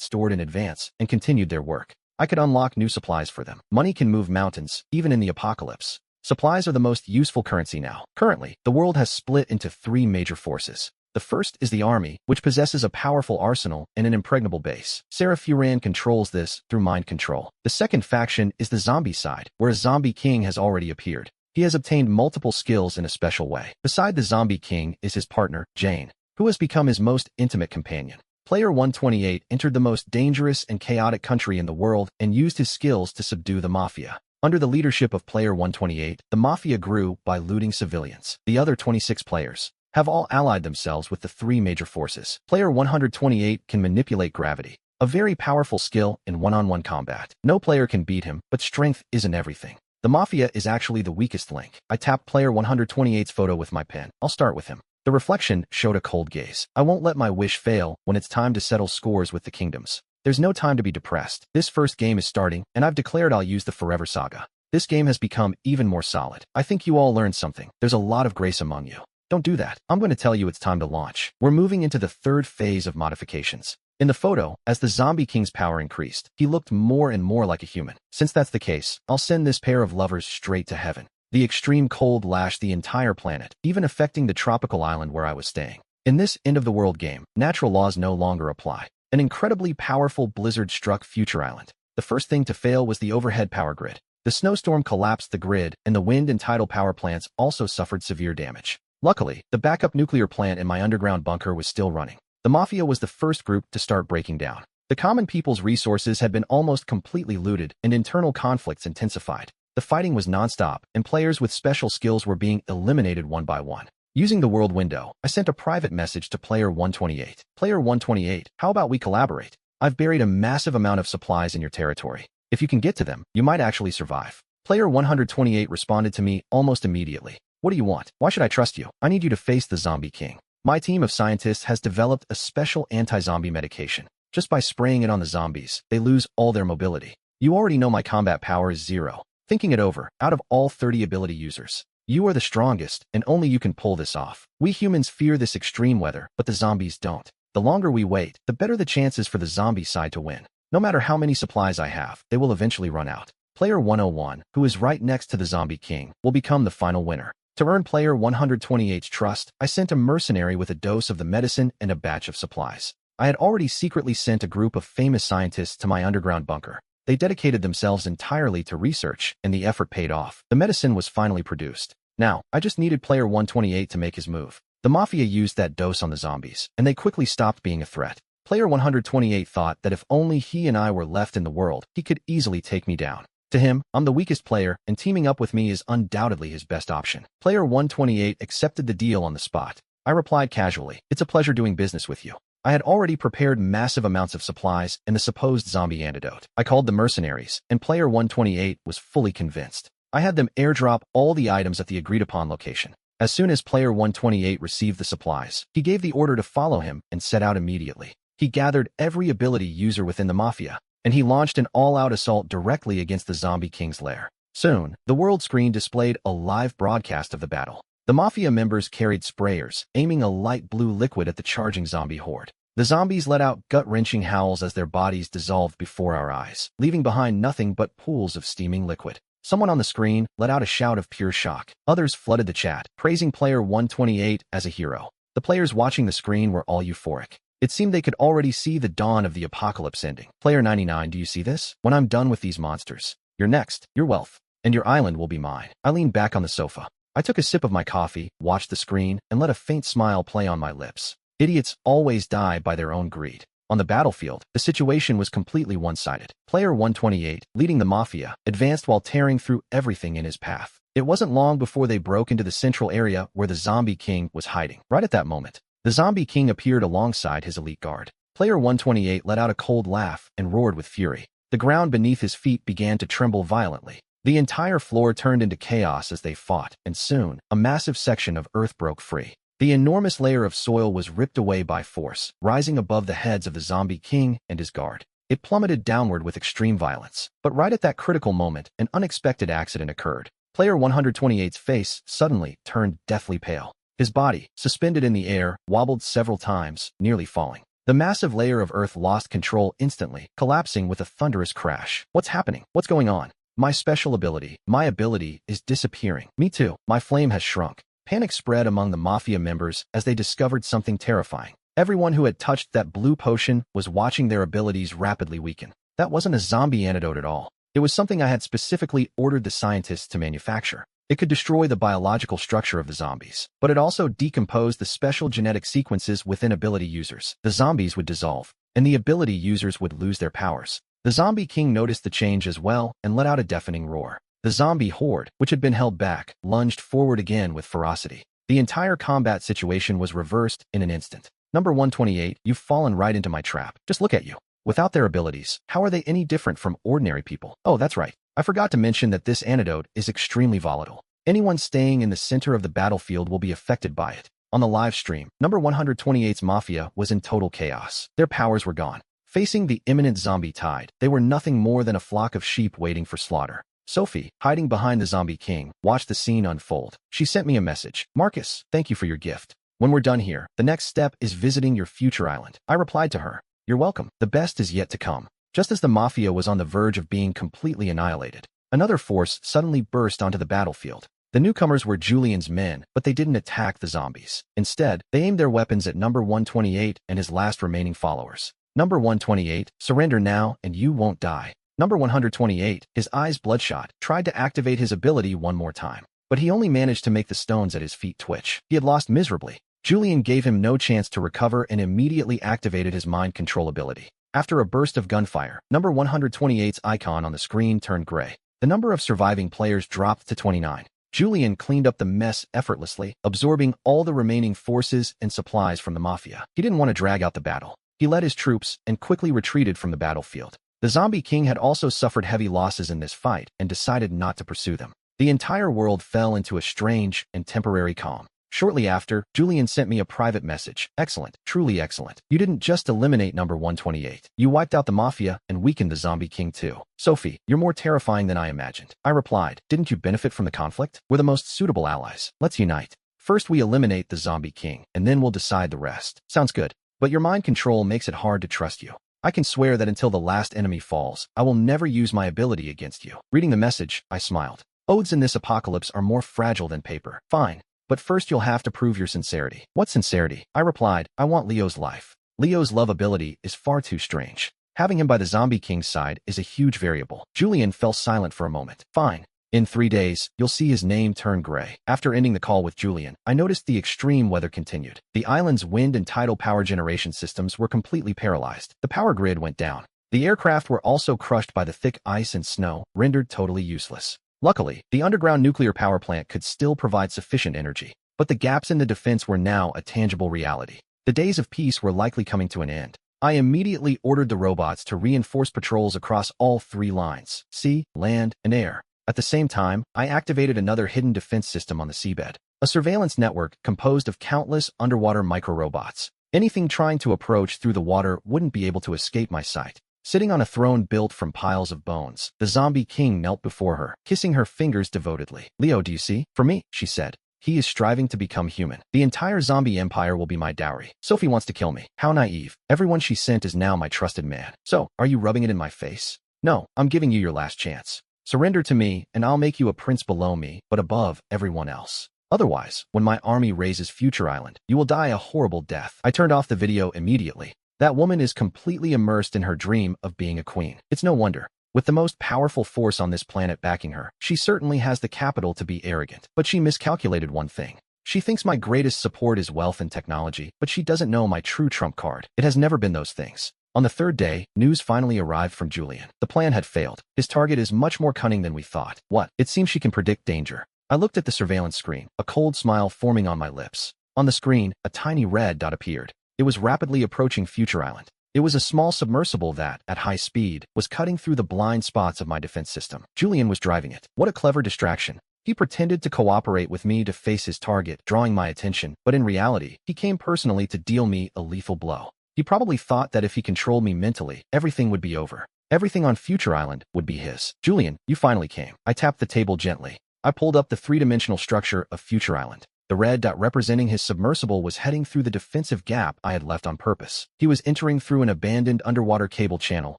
stored in advance and continued their work. I could unlock new supplies for them. Money can move mountains, even in the apocalypse. Supplies are the most useful currency now. Currently, the world has split into three major forces. The first is the army, which possesses a powerful arsenal and an impregnable base. Sarah Furan controls this through mind control. The second faction is the zombie side, where a zombie king has already appeared. He has obtained multiple skills in a special way. Beside the zombie king is his partner, Jane, who has become his most intimate companion. Player 128 entered the most dangerous and chaotic country in the world and used his skills to subdue the mafia. Under the leadership of Player 128, the mafia grew by looting civilians. The other 26 players have all allied themselves with the three major forces. Player 128 can manipulate gravity, a very powerful skill in one-on-one combat. No player can beat him, but strength isn't everything. The mafia is actually the weakest link. I tapped Player 128's photo with my pen. I'll start with him. The reflection showed a cold gaze. I won't let my wish fail when it's time to settle scores with the kingdoms. There's no time to be depressed. This first game is starting, and I've declared I'll use the Forever Saga. This game has become even more solid. I think you all learned something. There's a lot of grace among you. Don't do that. I'm going to tell you it's time to launch. We're moving into the third phase of modifications. In the photo, as the Zombie King's power increased, he looked more and more like a human. Since that's the case, I'll send this pair of lovers straight to heaven. The extreme cold lashed the entire planet, even affecting the tropical island where I was staying. In this end-of-the-world game, natural laws no longer apply. An incredibly powerful blizzard struck Future Island. The first thing to fail was the overhead power grid. The snowstorm collapsed the grid, and the wind and tidal power plants also suffered severe damage. Luckily, the backup nuclear plant in my underground bunker was still running. The Mafia was the first group to start breaking down. The common people's resources had been almost completely looted, and internal conflicts intensified. The fighting was non-stop, and players with special skills were being eliminated one by one. Using the world window, I sent a private message to Player 128. Player 128, how about we collaborate? I've buried a massive amount of supplies in your territory. If you can get to them, you might actually survive. Player 128 responded to me almost immediately. What do you want? Why should I trust you? I need you to face the Zombie King. My team of scientists has developed a special anti-zombie medication. Just by spraying it on the zombies, they lose all their mobility. You already know my combat power is 0. Thinking it over, out of all 30 ability users, you are the strongest, and only you can pull this off. We humans fear this extreme weather, but the zombies don't. The longer we wait, the better the chances for the zombie side to win. No matter how many supplies I have, they will eventually run out. Player 101, who is right next to the Zombie King, will become the final winner. To earn Player 128's trust, I sent a mercenary with a dose of the medicine and a batch of supplies. I had already secretly sent a group of famous scientists to my underground bunker. They dedicated themselves entirely to research, and the effort paid off. The medicine was finally produced. Now, I just needed Player 128 to make his move. The Mafia used that dose on the zombies, and they quickly stopped being a threat. Player 128 thought that if only he and I were left in the world, he could easily take me down. To him, I'm the weakest player, and teaming up with me is undoubtedly his best option. Player 128 accepted the deal on the spot. I replied casually, "It's a pleasure doing business with you." I had already prepared massive amounts of supplies and the supposed zombie antidote. I called the mercenaries, and Player 128 was fully convinced. I had them airdrop all the items at the agreed-upon location. As soon as Player 128 received the supplies, he gave the order to follow him and set out immediately. He gathered every ability user within the Mafia, and he launched an all-out assault directly against the Zombie King's lair. Soon, the world screen displayed a live broadcast of the battle. The Mafia members carried sprayers, aiming a light blue liquid at the charging zombie horde. The zombies let out gut-wrenching howls as their bodies dissolved before our eyes, leaving behind nothing but pools of steaming liquid. Someone on the screen let out a shout of pure shock. Others flooded the chat, praising Player 128 as a hero. The players watching the screen were all euphoric. It seemed they could already see the dawn of the apocalypse ending. Player 99, do you see this? When I'm done with these monsters, you're next, your wealth, and your island will be mine. I leaned back on the sofa. I took a sip of my coffee, watched the screen, and let a faint smile play on my lips. Idiots always die by their own greed. On the battlefield, the situation was completely one-sided. Player 128, leading the Mafia, advanced while tearing through everything in his path. It wasn't long before they broke into the central area where the Zombie King was hiding. Right at that moment, the Zombie King appeared alongside his elite guard. Player 128 let out a cold laugh and roared with fury. The ground beneath his feet began to tremble violently. The entire floor turned into chaos as they fought, and soon, a massive section of earth broke free. The enormous layer of soil was ripped away by force, rising above the heads of the Zombie King and his guard. It plummeted downward with extreme violence. But right at that critical moment, an unexpected accident occurred. Player 128's face suddenly turned deathly pale. His body, suspended in the air, wobbled several times, nearly falling. The massive layer of Earth lost control instantly, collapsing with a thunderous crash. What's happening? What's going on? My special ability, my ability, is disappearing. Me too. My flame has shrunk. Panic spread among the Mafia members as they discovered something terrifying. Everyone who had touched that blue potion was watching their abilities rapidly weaken. That wasn't a zombie antidote at all. It was something I had specifically ordered the scientists to manufacture. It could destroy the biological structure of the zombies, but it also decomposed the special genetic sequences within ability users. The zombies would dissolve, and the ability users would lose their powers. The Zombie King noticed the change as well and let out a deafening roar. The zombie horde, which had been held back, lunged forward again with ferocity. The entire combat situation was reversed in an instant. Number 128, you've fallen right into my trap. Just look at you. Without their abilities, how are they any different from ordinary people? Oh, that's right. I forgot to mention that this antidote is extremely volatile. Anyone staying in the center of the battlefield will be affected by it. On the live stream, number 128's Mafia was in total chaos. Their powers were gone. Facing the imminent zombie tide, they were nothing more than a flock of sheep waiting for slaughter. Sophie, hiding behind the Zombie King, watched the scene unfold. She sent me a message. Marcus, thank you for your gift. When we're done here, the next step is visiting your future island. I replied to her. You're welcome. The best is yet to come. Just as the Mafia was on the verge of being completely annihilated, another force suddenly burst onto the battlefield. The newcomers were Julian's men, but they didn't attack the zombies. Instead, they aimed their weapons at number 128 and his last remaining followers. Number 128, surrender now and you won't die. Number 128, his eyes bloodshot, tried to activate his ability one more time, but he only managed to make the stones at his feet twitch. He had lost miserably. Julian gave him no chance to recover and immediately activated his mind control ability. After a burst of gunfire, number 128's icon on the screen turned gray. The number of surviving players dropped to 29. Julian cleaned up the mess effortlessly, absorbing all the remaining forces and supplies from the Mafia. He didn't want to drag out the battle. He led his troops and quickly retreated from the battlefield. The Zombie King had also suffered heavy losses in this fight and decided not to pursue them. The entire world fell into a strange and temporary calm. Shortly after, Julian sent me a private message. Excellent, truly excellent. You didn't just eliminate number 128. You wiped out the Mafia and weakened the Zombie King too. Sophie, you're more terrifying than I imagined. I replied, didn't you benefit from the conflict? We're the most suitable allies. Let's unite. First we eliminate the Zombie King, and then we'll decide the rest. Sounds good. But your mind control makes it hard to trust you. I can swear that until the last enemy falls, I will never use my ability against you. Reading the message, I smiled. Oaths in this apocalypse are more fragile than paper. Fine. But first you'll have to prove your sincerity. What sincerity? I replied, I want Leo's life. Leo's love ability is far too strange. Having him by the Zombie King's side is a huge variable. Julian fell silent for a moment. Fine. In 3 days, you'll see his name turn gray. After ending the call with Julian, I noticed the extreme weather continued. The island's wind and tidal power generation systems were completely paralyzed. The power grid went down. The aircraft were also crushed by the thick ice and snow, rendered totally useless. Luckily, the underground nuclear power plant could still provide sufficient energy, but the gaps in the defense were now a tangible reality. The days of peace were likely coming to an end. I immediately ordered the robots to reinforce patrols across all 3 lines, sea, land, and air. At the same time, I activated another hidden defense system on the seabed, a surveillance network composed of countless underwater micro-robots. Anything trying to approach through the water wouldn't be able to escape my sight. Sitting on a throne built from piles of bones, the Zombie King knelt before her, kissing her fingers devotedly. Leo, do you see? For me, she said. He is striving to become human. The entire zombie empire will be my dowry. Sophie wants to kill me. How naive. Everyone she sent is now my trusted man. So, are you rubbing it in my face? No, I'm giving you your last chance. Surrender to me, and I'll make you a prince below me, but above everyone else. Otherwise, when my army raises Future Island, you will die a horrible death. I turned off the video immediately. That woman is completely immersed in her dream of being a queen. It's no wonder. With the most powerful force on this planet backing her, she certainly has the capital to be arrogant. But she miscalculated one thing. She thinks my greatest support is wealth and technology, but she doesn't know my true trump card. It has never been those things. On the 3rd day, news finally arrived from Julian. The plan had failed. His target is much more cunning than we thought. What? It seems she can predict danger. I looked at the surveillance screen, a cold smile forming on my lips. On the screen, a tiny red dot appeared. It was rapidly approaching Future Island. It was a small submersible that, at high speed, was cutting through the blind spots of my defense system. Julian was driving it. What a clever distraction. He pretended to cooperate with me to face his target, drawing my attention, but in reality, he came personally to deal me a lethal blow. He probably thought that if he controlled me mentally, everything would be over. Everything on Future Island would be his. Julian, you finally came. I tapped the table gently. I pulled up the three-dimensional structure of Future Island. The red dot representing his submersible was heading through the defensive gap I had left on purpose. He was entering through an abandoned underwater cable channel,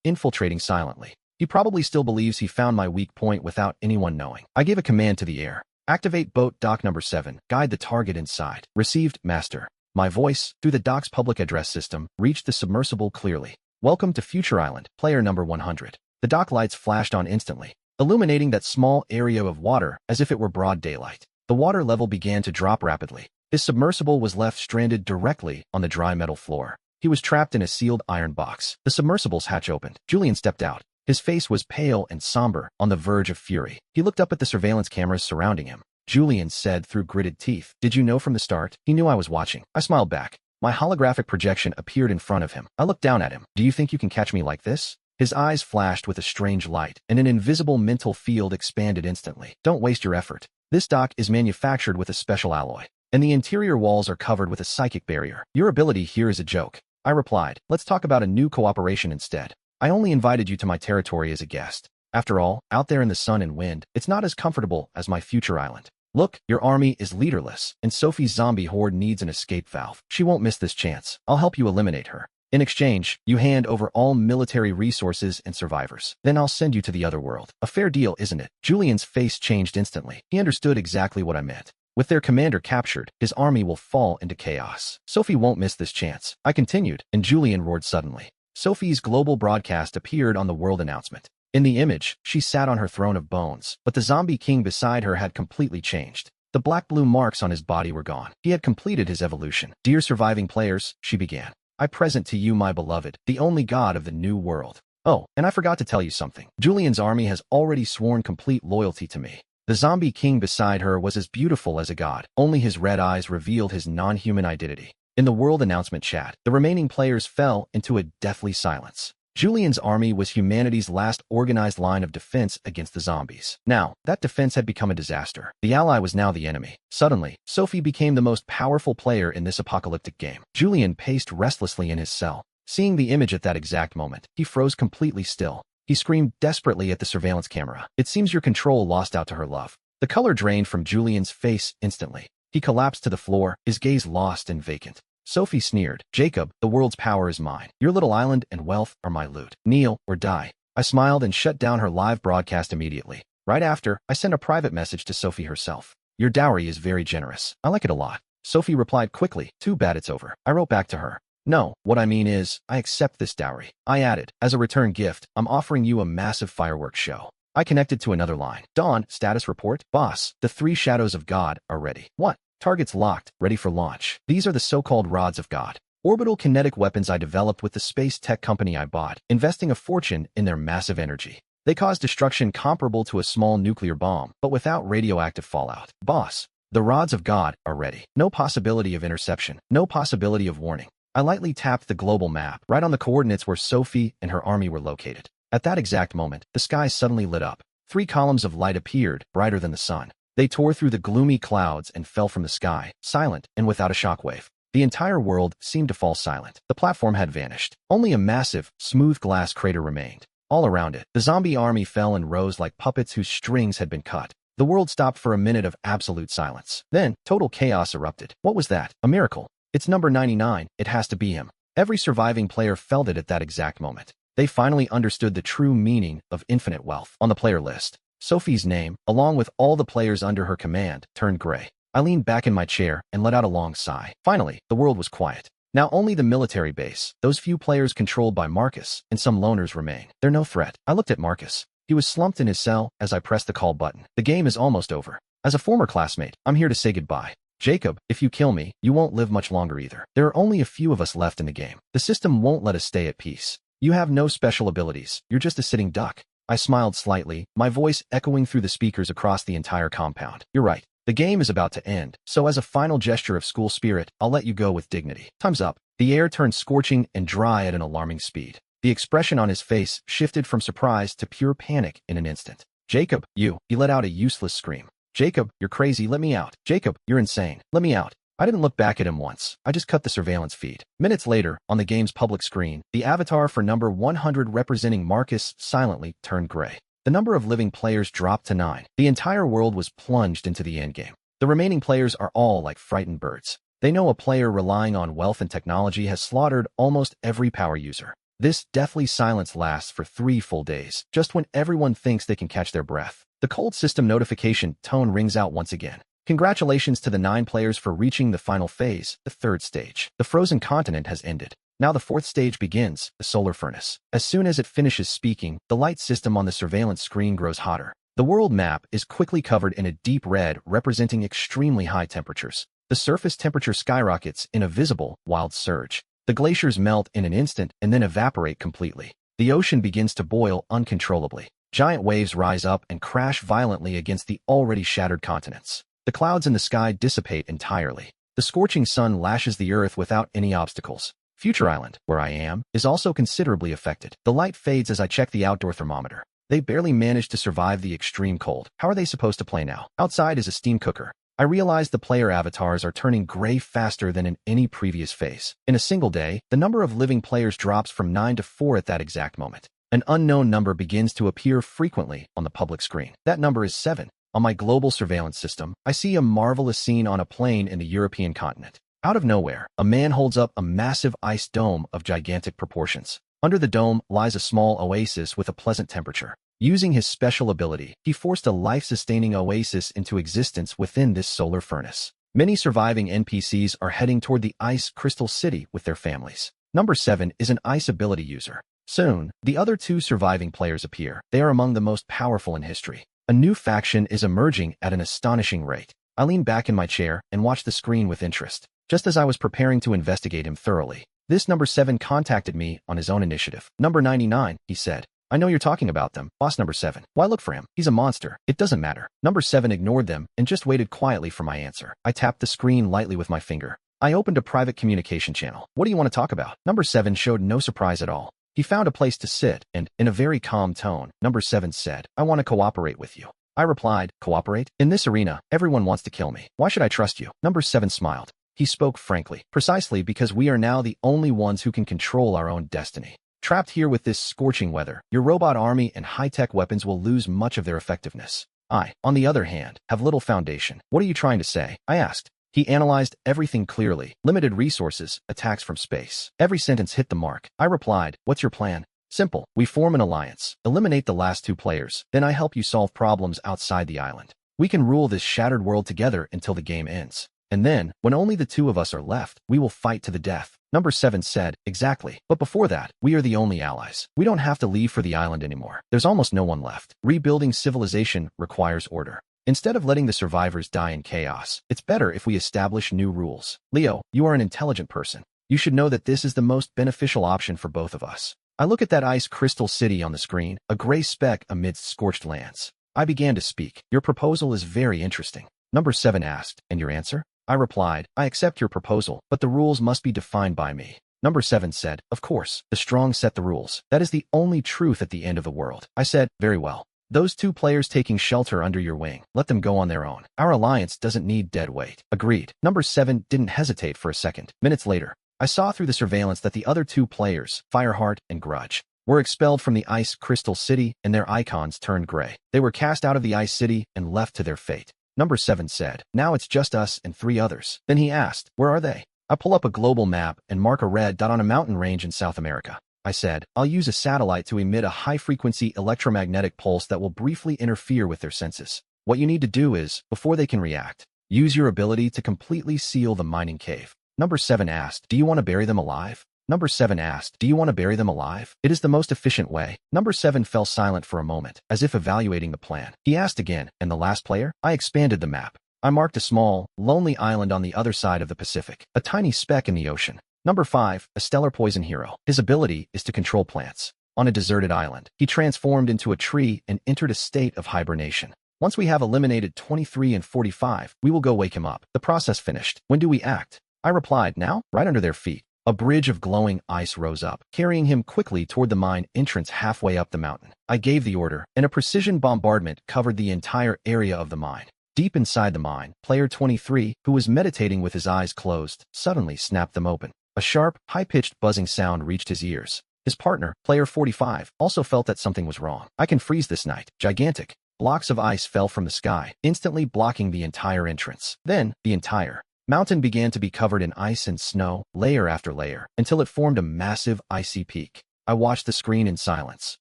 infiltrating silently. He probably still believes he found my weak point without anyone knowing. I gave a command to the air. Activate boat dock number 7. Guide the target inside. Received, Master. My voice, through the dock's public address system, reached the submersible clearly. Welcome to Future Island, player number 100. The dock lights flashed on instantly, illuminating that small area of water as if it were broad daylight. The water level began to drop rapidly. His submersible was left stranded directly on the dry metal floor. He was trapped in a sealed iron box. The submersible's hatch opened. Julian stepped out. His face was pale and somber, on the verge of fury. He looked up at the surveillance cameras surrounding him. Julian said through gritted teeth, "Did you know from the start?" He knew I was watching. I smiled back. My holographic projection appeared in front of him. I looked down at him. "Do you think you can catch me like this?" His eyes flashed with a strange light, and an invisible mental field expanded instantly. "Don't waste your effort. This dock is manufactured with a special alloy, and the interior walls are covered with a psychic barrier. Your ability here is a joke." I replied, "Let's talk about a new cooperation instead. I only invited you to my territory as a guest. After all, out there in the sun and wind, it's not as comfortable as my future island. Look, your army is leaderless, and Sophie's zombie horde needs an escape valve. She won't miss this chance. I'll help you eliminate her. In exchange, you hand over all military resources and survivors. Then I'll send you to the other world. A fair deal, isn't it?" Julian's face changed instantly. He understood exactly what I meant. With their commander captured, his army will fall into chaos. Sophie won't miss this chance. I continued, and Julian roared suddenly. Sophie's global broadcast appeared on the world announcement. In the image, she sat on her throne of bones, but the zombie king beside her had completely changed. The black-blue marks on his body were gone. He had completed his evolution. "Dear surviving players," she began, "I present to you my beloved, the only god of the new world. Oh, and I forgot to tell you something. Julian's army has already sworn complete loyalty to me." The zombie king beside her was as beautiful as a god. Only his red eyes revealed his non-human identity. In the world announcement chat, the remaining players fell into a deathly silence. Julian's army was humanity's last organized line of defense against the zombies. Now, that defense had become a disaster. The ally was now the enemy. Suddenly, Sophie became the most powerful player in this apocalyptic game. Julian paced restlessly in his cell. Seeing the image at that exact moment, he froze completely still. He screamed desperately at the surveillance camera. "It seems your control lost out to her love." The color drained from Julian's face instantly. He collapsed to the floor, his gaze lost and vacant. Sophie sneered, "Jacob, the world's power is mine. Your little island and wealth are my loot. Kneel or die." I smiled and shut down her live broadcast immediately. Right after, I sent a private message to Sophie herself. "Your dowry is very generous. I like it a lot." Sophie replied quickly, "Too bad it's over." I wrote back to her, "No, what I mean is, I accept this dowry." I added, "As a return gift, I'm offering you a massive fireworks show." I connected to another line. "Dawn, status report. Boss, the 3 shadows of God are ready." "What?" "Targets locked, ready for launch. These are the so-called rods of God. Orbital kinetic weapons I developed with the space tech company I bought, investing a fortune in their massive energy. They cause destruction comparable to a small nuclear bomb, but without radioactive fallout. Boss, the rods of God are ready. No possibility of interception, no possibility of warning." I lightly tapped the global map, right on the coordinates where Sophie and her army were located. At that exact moment, the sky suddenly lit up. 3 columns of light appeared, brighter than the sun. They tore through the gloomy clouds and fell from the sky, silent and without a shockwave. The entire world seemed to fall silent. The platform had vanished. Only a massive, smooth glass crater remained. All around it, the zombie army fell and rose like puppets whose strings had been cut. The world stopped for a minute of absolute silence. Then, total chaos erupted. What was that? A miracle. "It's number 99. It has to be him." Every surviving player felt it at that exact moment. They finally understood the true meaning of infinite wealth. On the player list, Sophie's name, along with all the players under her command, turned gray. I leaned back in my chair and let out a long sigh. Finally, the world was quiet. Now only the military base, those few players controlled by Marcus, and some loners remain. They're no threat. I looked at Marcus. He was slumped in his cell as I pressed the call button. "The game is almost over. As a former classmate, I'm here to say goodbye. Jacob, if you kill me, you won't live much longer either. There are only a few of us left in the game. The system won't let us stay at peace. You have no special abilities. You're just a sitting duck." I smiled slightly, my voice echoing through the speakers across the entire compound. "You're right. The game is about to end, so as a final gesture of school spirit, I'll let you go with dignity. Time's up." The air turned scorching and dry at an alarming speed. The expression on his face shifted from surprise to pure panic in an instant. "Jacob, you!" He let out a useless scream. "Jacob, you're crazy. Let me out. Jacob, you're insane. Let me out." I didn't look back at him once. I just cut the surveillance feed. Minutes later, on the game's public screen, the avatar for number 100 representing Marcus silently turned gray. The number of living players dropped to 9. The entire world was plunged into the endgame. The remaining players are all like frightened birds. They know a player relying on wealth and technology has slaughtered almost every power user. This deathly silence lasts for 3 full days, just when everyone thinks they can catch their breath. The cold system notification tone rings out once again. Congratulations to the 9 players for reaching the final phase, the 3rd stage. The frozen continent has ended. Now the 4th stage begins, the solar furnace. As soon as it finishes speaking, the light system on the surveillance screen grows hotter. The world map is quickly covered in a deep red, representing extremely high temperatures. The surface temperature skyrockets in a visible, wild surge. The glaciers melt in an instant and then evaporate completely. The ocean begins to boil uncontrollably. Giant waves rise up and crash violently against the already shattered continents. The clouds in the sky dissipate entirely. The scorching sun lashes the earth without any obstacles. Future Island, where I am, is also considerably affected. The light fades as I check the outdoor thermometer. They barely managed to survive the extreme cold. How are they supposed to play now? Outside is a steam cooker. I realize the player avatars are turning gray faster than in any previous phase. In a single day, the number of living players drops from 9 to 4 at that exact moment. An unknown number begins to appear frequently on the public screen. That number is 7. On my global surveillance system, I see a marvelous scene on a plain in the European continent. Out of nowhere, a man holds up a massive ice dome of gigantic proportions. Under the dome lies a small oasis with a pleasant temperature. Using his special ability, he forced a life-sustaining oasis into existence within this solar furnace. Many surviving NPCs are heading toward the Ice Crystal City with their families. Number 7 is an ice ability user. Soon, the other 2 surviving players appear. They are among the most powerful in history. A new faction is emerging at an astonishing rate. I lean back in my chair and watch the screen with interest. Just as I was preparing to investigate him thoroughly, this number 7 contacted me on his own initiative. Number 99, he said. I know you're talking about them, boss number 7. Why look for him? He's a monster. It doesn't matter. Number 7 ignored them and just waited quietly for my answer. I tapped the screen lightly with my finger. I opened a private communication channel. What do you want to talk about? Number 7 showed no surprise at all. He found a place to sit and, in a very calm tone, number 7 said, I want to cooperate with you. I replied, cooperate? In this arena, everyone wants to kill me. Why should I trust you? Number 7 smiled. He spoke frankly, precisely because we are now the only ones who can control our own destiny. Trapped here with this scorching weather, your robot army and high-tech weapons will lose much of their effectiveness. I, on the other hand, have little foundation. What are you trying to say? I asked. He analyzed everything clearly. Limited resources, attacks from space. Every sentence hit the mark. I replied, what's your plan? Simple. We form an alliance. Eliminate the last 2 players. Then I help you solve problems outside the island. We can rule this shattered world together until the game ends. And then, when only the 2 of us are left, we will fight to the death. Number 7 said, exactly. But before that, we are the only allies. We don't have to leave for the island anymore. There's almost no one left. Rebuilding civilization requires order. Instead of letting the survivors die in chaos, it's better if we establish new rules. Leo, you are an intelligent person. You should know that this is the most beneficial option for both of us. I look at that ice crystal city on the screen, a gray speck amidst scorched lands. I began to speak. Your proposal is very interesting. Number 7 asked, and your answer? I replied, I accept your proposal, but the rules must be defined by me. Number 7 said, of course, the strong set the rules. That is the only truth at the end of the world. I said, very well. Those 2 players taking shelter under your wing, let them go on their own. Our alliance doesn't need dead weight. Agreed. Number 7 didn't hesitate for a second. Minutes later, I saw through the surveillance that the other 2 players, Fireheart and Grudge, were expelled from the Ice Crystal City and their icons turned gray. They were cast out of the Ice City and left to their fate. Number 7 said, now it's just us and 3 others. Then he asked, where are they? I pull up a global map and mark a red dot on a mountain range in South America. I said, I'll use a satellite to emit a high-frequency electromagnetic pulse that will briefly interfere with their senses. What you need to do is, before they can react, use your ability to completely seal the mining cave. Number 7 asked, do you want to bury them alive? Number 7 asked, do you want to bury them alive? It is the most efficient way. Number 7 fell silent for a moment, as if evaluating the plan. He asked again, and the last player? I expanded the map. I marked a small, lonely island on the other side of the Pacific, a tiny speck in the ocean. Number 5, a stellar poison hero. His ability is to control plants. On a deserted island, he transformed into a tree and entered a state of hibernation. Once we have eliminated 23 and 45, we will go wake him up. The process finished. When do we act? I replied, now, right under their feet. A bridge of glowing ice rose up, carrying him quickly toward the mine entrance halfway up the mountain. I gave the order, and a precision bombardment covered the entire area of the mine. Deep inside the mine, player 23, who was meditating with his eyes closed, suddenly snapped them open. A sharp, high-pitched buzzing sound reached his ears. His partner, player 45, also felt that something was wrong. I can freeze this night. Gigantic blocks of ice fell from the sky, instantly blocking the entire entrance. Then, the entire mountain began to be covered in ice and snow, layer after layer, until it formed a massive, icy peak. I watched the screen in silence,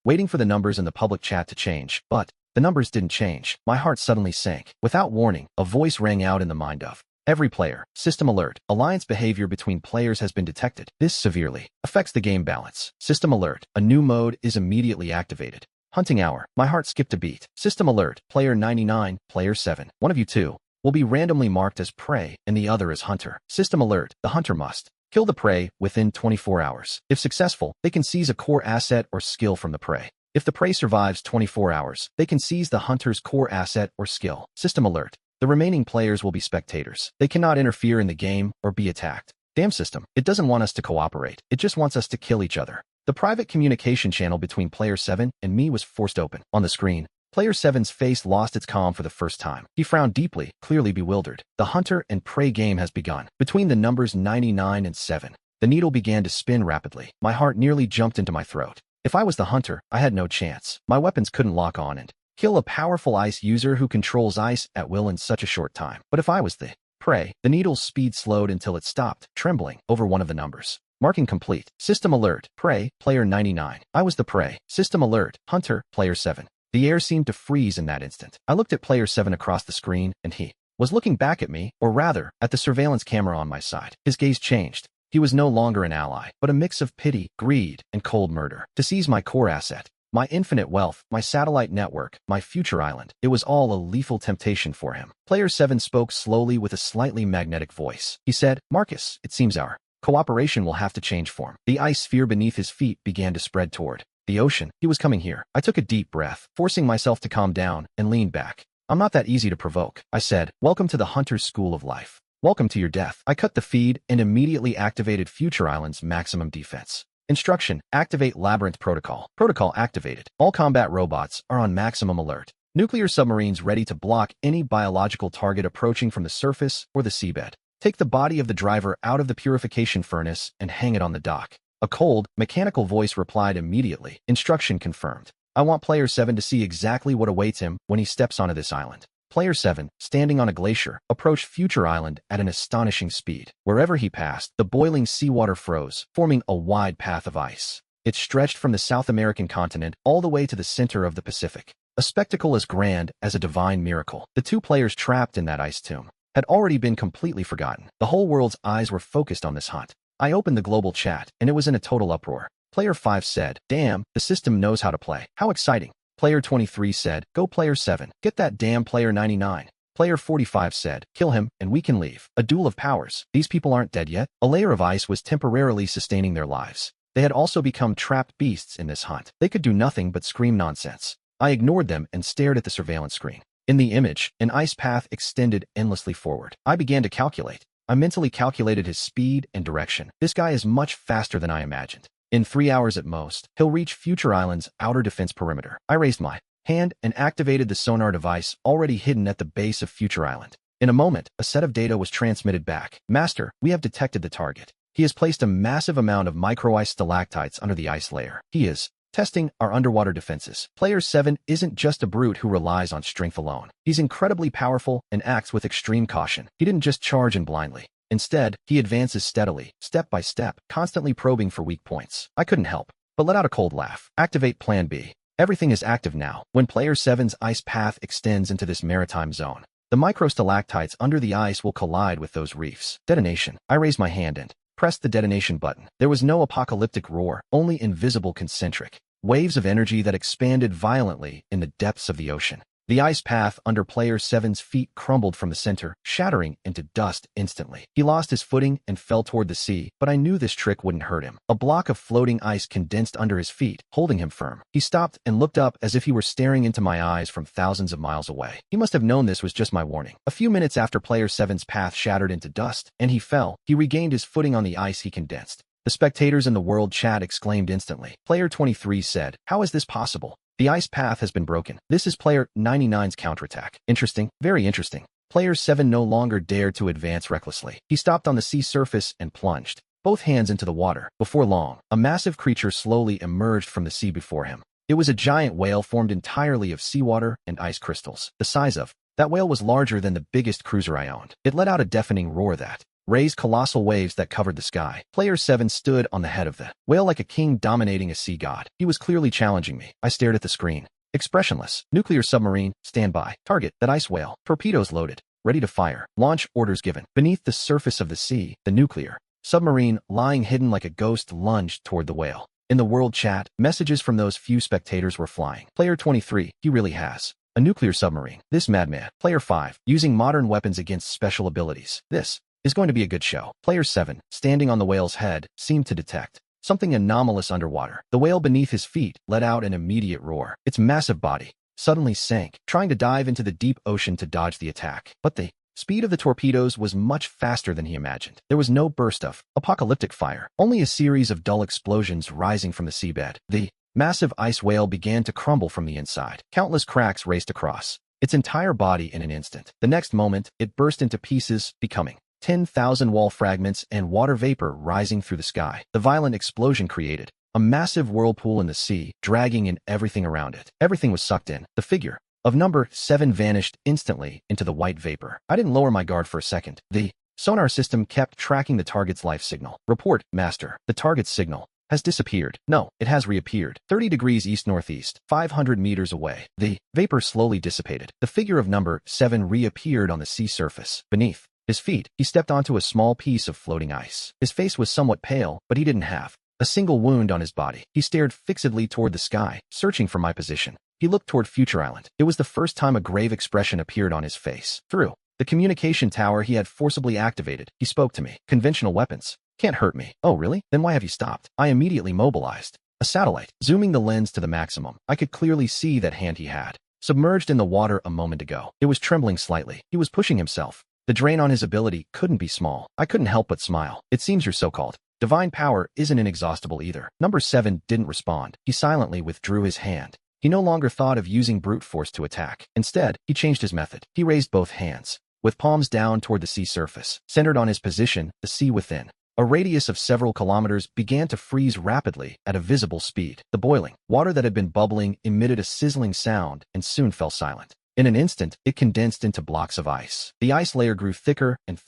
waiting for the numbers in the public chat to change, but the numbers didn't change. My heart suddenly sank. Without warning, a voice rang out in the mind of every player. System alert. Alliance behavior between players has been detected. This severely affects the game balance. System alert. A new mode is immediately activated. Hunting hour. My heart skipped a beat. System alert. Player 99, player 7. One of you two will be randomly marked as prey and the other as hunter. System alert. The hunter must kill the prey within 24 hours. If successful, they can seize a core asset or skill from the prey. If the prey survives 24 hours, they can seize the hunter's core asset or skill. System alert. The remaining players will be spectators. They cannot interfere in the game or be attacked. Damn system. It doesn't want us to cooperate. It just wants us to kill each other. The private communication channel between player 7 and me was forced open. On the screen, player 7's face lost its calm for the first time. He frowned deeply, clearly bewildered. The hunter and prey game has begun. Between the numbers 99 and 7, the needle began to spin rapidly. My heart nearly jumped into my throat. If I was the hunter, I had no chance. My weapons couldn't lock on and kill a powerful ice user who controls ice at will in such a short time. But if I was the prey, the needle's speed slowed until it stopped, trembling, over one of the numbers. Marking complete. System alert. Prey, player 99. I was the prey. System alert. Hunter, player 7. The air seemed to freeze in that instant. I looked at player 7 across the screen, and he was looking back at me, or rather, at the surveillance camera on my side. His gaze changed. He was no longer an ally, but a mix of pity, greed, and cold murder. To seize my core asset, my infinite wealth, my satellite network, my future island, it was all a lethal temptation for him. Player 7 spoke slowly with a slightly magnetic voice. He said, Marcus, it seems our cooperation will have to change form. The ice sphere beneath his feet began to spread toward the ocean. He was coming here. I took a deep breath, forcing myself to calm down, and leaned back. I'm not that easy to provoke, I said. Welcome to the hunter's school of life. Welcome to your death. I cut the feed and immediately activated Future Island's maximum defense. Instruction, activate Labyrinth Protocol. Protocol activated. All combat robots are on maximum alert. Nuclear submarines ready to block any biological target approaching from the surface or the seabed. Take the body of the driver out of the purification furnace and hang it on the dock. A cold, mechanical voice replied immediately. Instruction confirmed. I want Player 7 to see exactly what awaits him when he steps onto this island. Player 7, standing on a glacier, approached Future Island at an astonishing speed. Wherever he passed, the boiling seawater froze, forming a wide path of ice. It stretched from the South American continent all the way to the center of the Pacific. A spectacle as grand as a divine miracle. The two players trapped in that ice tomb had already been completely forgotten. The whole world's eyes were focused on this hunt. I opened the global chat, and it was in a total uproar. Player 5 said, damn, the system knows how to play. How exciting. Player 23 said, go Player 7, get that damn Player 99. Player 45 said, kill him, and we can leave. A duel of powers. These people aren't dead yet. A layer of ice was temporarily sustaining their lives. They had also become trapped beasts in this hunt. They could do nothing but scream nonsense. I ignored them and stared at the surveillance screen. In the image, an ice path extended endlessly forward. I began to calculate. I mentally calculated his speed and direction. This guy is much faster than I imagined. In 3 hours at most, he'll reach Future Island's outer defense perimeter. I raised my hand and activated the sonar device already hidden at the base of Future Island. In a moment, a set of data was transmitted back. Master, we have detected the target. He has placed a massive amount of micro-ice stalactites under the ice layer. He is testing our underwater defenses. Player 7 isn't just a brute who relies on strength alone. He's incredibly powerful and acts with extreme caution. He didn't just charge in blindly. Instead, he advances steadily, step by step, constantly probing for weak points. I couldn't help but let out a cold laugh. Activate Plan B. Everything is active now. When Player 7's ice path extends into this maritime zone, the microstalactites under the ice will collide with those reefs. Detonation. I raised my hand and pressed the detonation button. There was no apocalyptic roar, only invisible concentric waves of energy that expanded violently in the depths of the ocean. The ice path under Player 7's feet crumbled from the center, shattering into dust instantly. He lost his footing and fell toward the sea, but I knew this trick wouldn't hurt him. A block of floating ice condensed under his feet, holding him firm. He stopped and looked up as if he were staring into my eyes from thousands of miles away. He must have known this was just my warning. A few minutes after Player 7's path shattered into dust, and he fell, he regained his footing on the ice he condensed. The spectators in the world chat exclaimed instantly. Player 23 said, how is this possible? The ice path has been broken. This is player 99's counterattack. Interesting, very interesting. Player 7 no longer dared to advance recklessly. He stopped on the sea surface and plunged, both hands into the water. Before long, a massive creature slowly emerged from the sea before him. It was a giant whale formed entirely of seawater and ice crystals. The size of that whale was larger than the biggest cruiser I owned. It let out a deafening roar that raised colossal waves that covered the sky. Player 7 stood on the head of the whale like a king dominating a sea god. He was clearly challenging me. I stared at the screen, expressionless. Nuclear submarine, stand by. Target, that ice whale. Torpedoes loaded, ready to fire. Launch orders given. Beneath the surface of the sea, the nuclear submarine, lying hidden like a ghost, lunged toward the whale. In the world chat, messages from those few spectators were flying. Player 23, he really has a nuclear submarine. This madman. Player 5, using modern weapons against special abilities. This is going to be a good show. Player 7, standing on the whale's head, seemed to detect something anomalous underwater. The whale beneath his feet let out an immediate roar. Its massive body suddenly sank, trying to dive into the deep ocean to dodge the attack. But the speed of the torpedoes was much faster than he imagined. There was no burst of apocalyptic fire, only a series of dull explosions rising from the seabed. The massive ice whale began to crumble from the inside. Countless cracks raced across its entire body in an instant. The next moment, it burst into pieces, becoming 10,000 wall fragments and water vapor rising through the sky. The violent explosion created a massive whirlpool in the sea, dragging in everything around it. Everything was sucked in. The figure of number 7 vanished instantly into the white vapor. I didn't lower my guard for a second. The sonar system kept tracking the target's life signal. Report, Master. The target's signal has disappeared. No, it has reappeared. 30 degrees east-northeast, 500 meters away. The vapor slowly dissipated. The figure of number 7 reappeared on the sea surface. Beneath his feet, he stepped onto a small piece of floating ice. His face was somewhat pale, but he didn't have a single wound on his body. He stared fixedly toward the sky, searching for my position. He looked toward Future Island. It was the first time a grave expression appeared on his face. Through the communication tower he had forcibly activated, he spoke to me. Conventional weapons can't hurt me. Oh, really? Then why have you stopped? I immediately mobilized a satellite. Zooming the lens to the maximum, I could clearly see that hand he had submerged in the water a moment ago. It was trembling slightly. He was pushing himself. The drain on his ability couldn't be small. I couldn't help but smile. It seems your so-called divine power isn't inexhaustible either. Number 7 didn't respond. He silently withdrew his hand. He no longer thought of using brute force to attack. Instead, he changed his method. He raised both hands, with palms down toward the sea surface. Centered on his position, the sea within a radius of several kilometers began to freeze rapidly at a visible speed. The boiling water that had been bubbling emitted a sizzling sound and soon fell silent. In an instant, it condensed into blocks of ice. The ice layer grew thicker and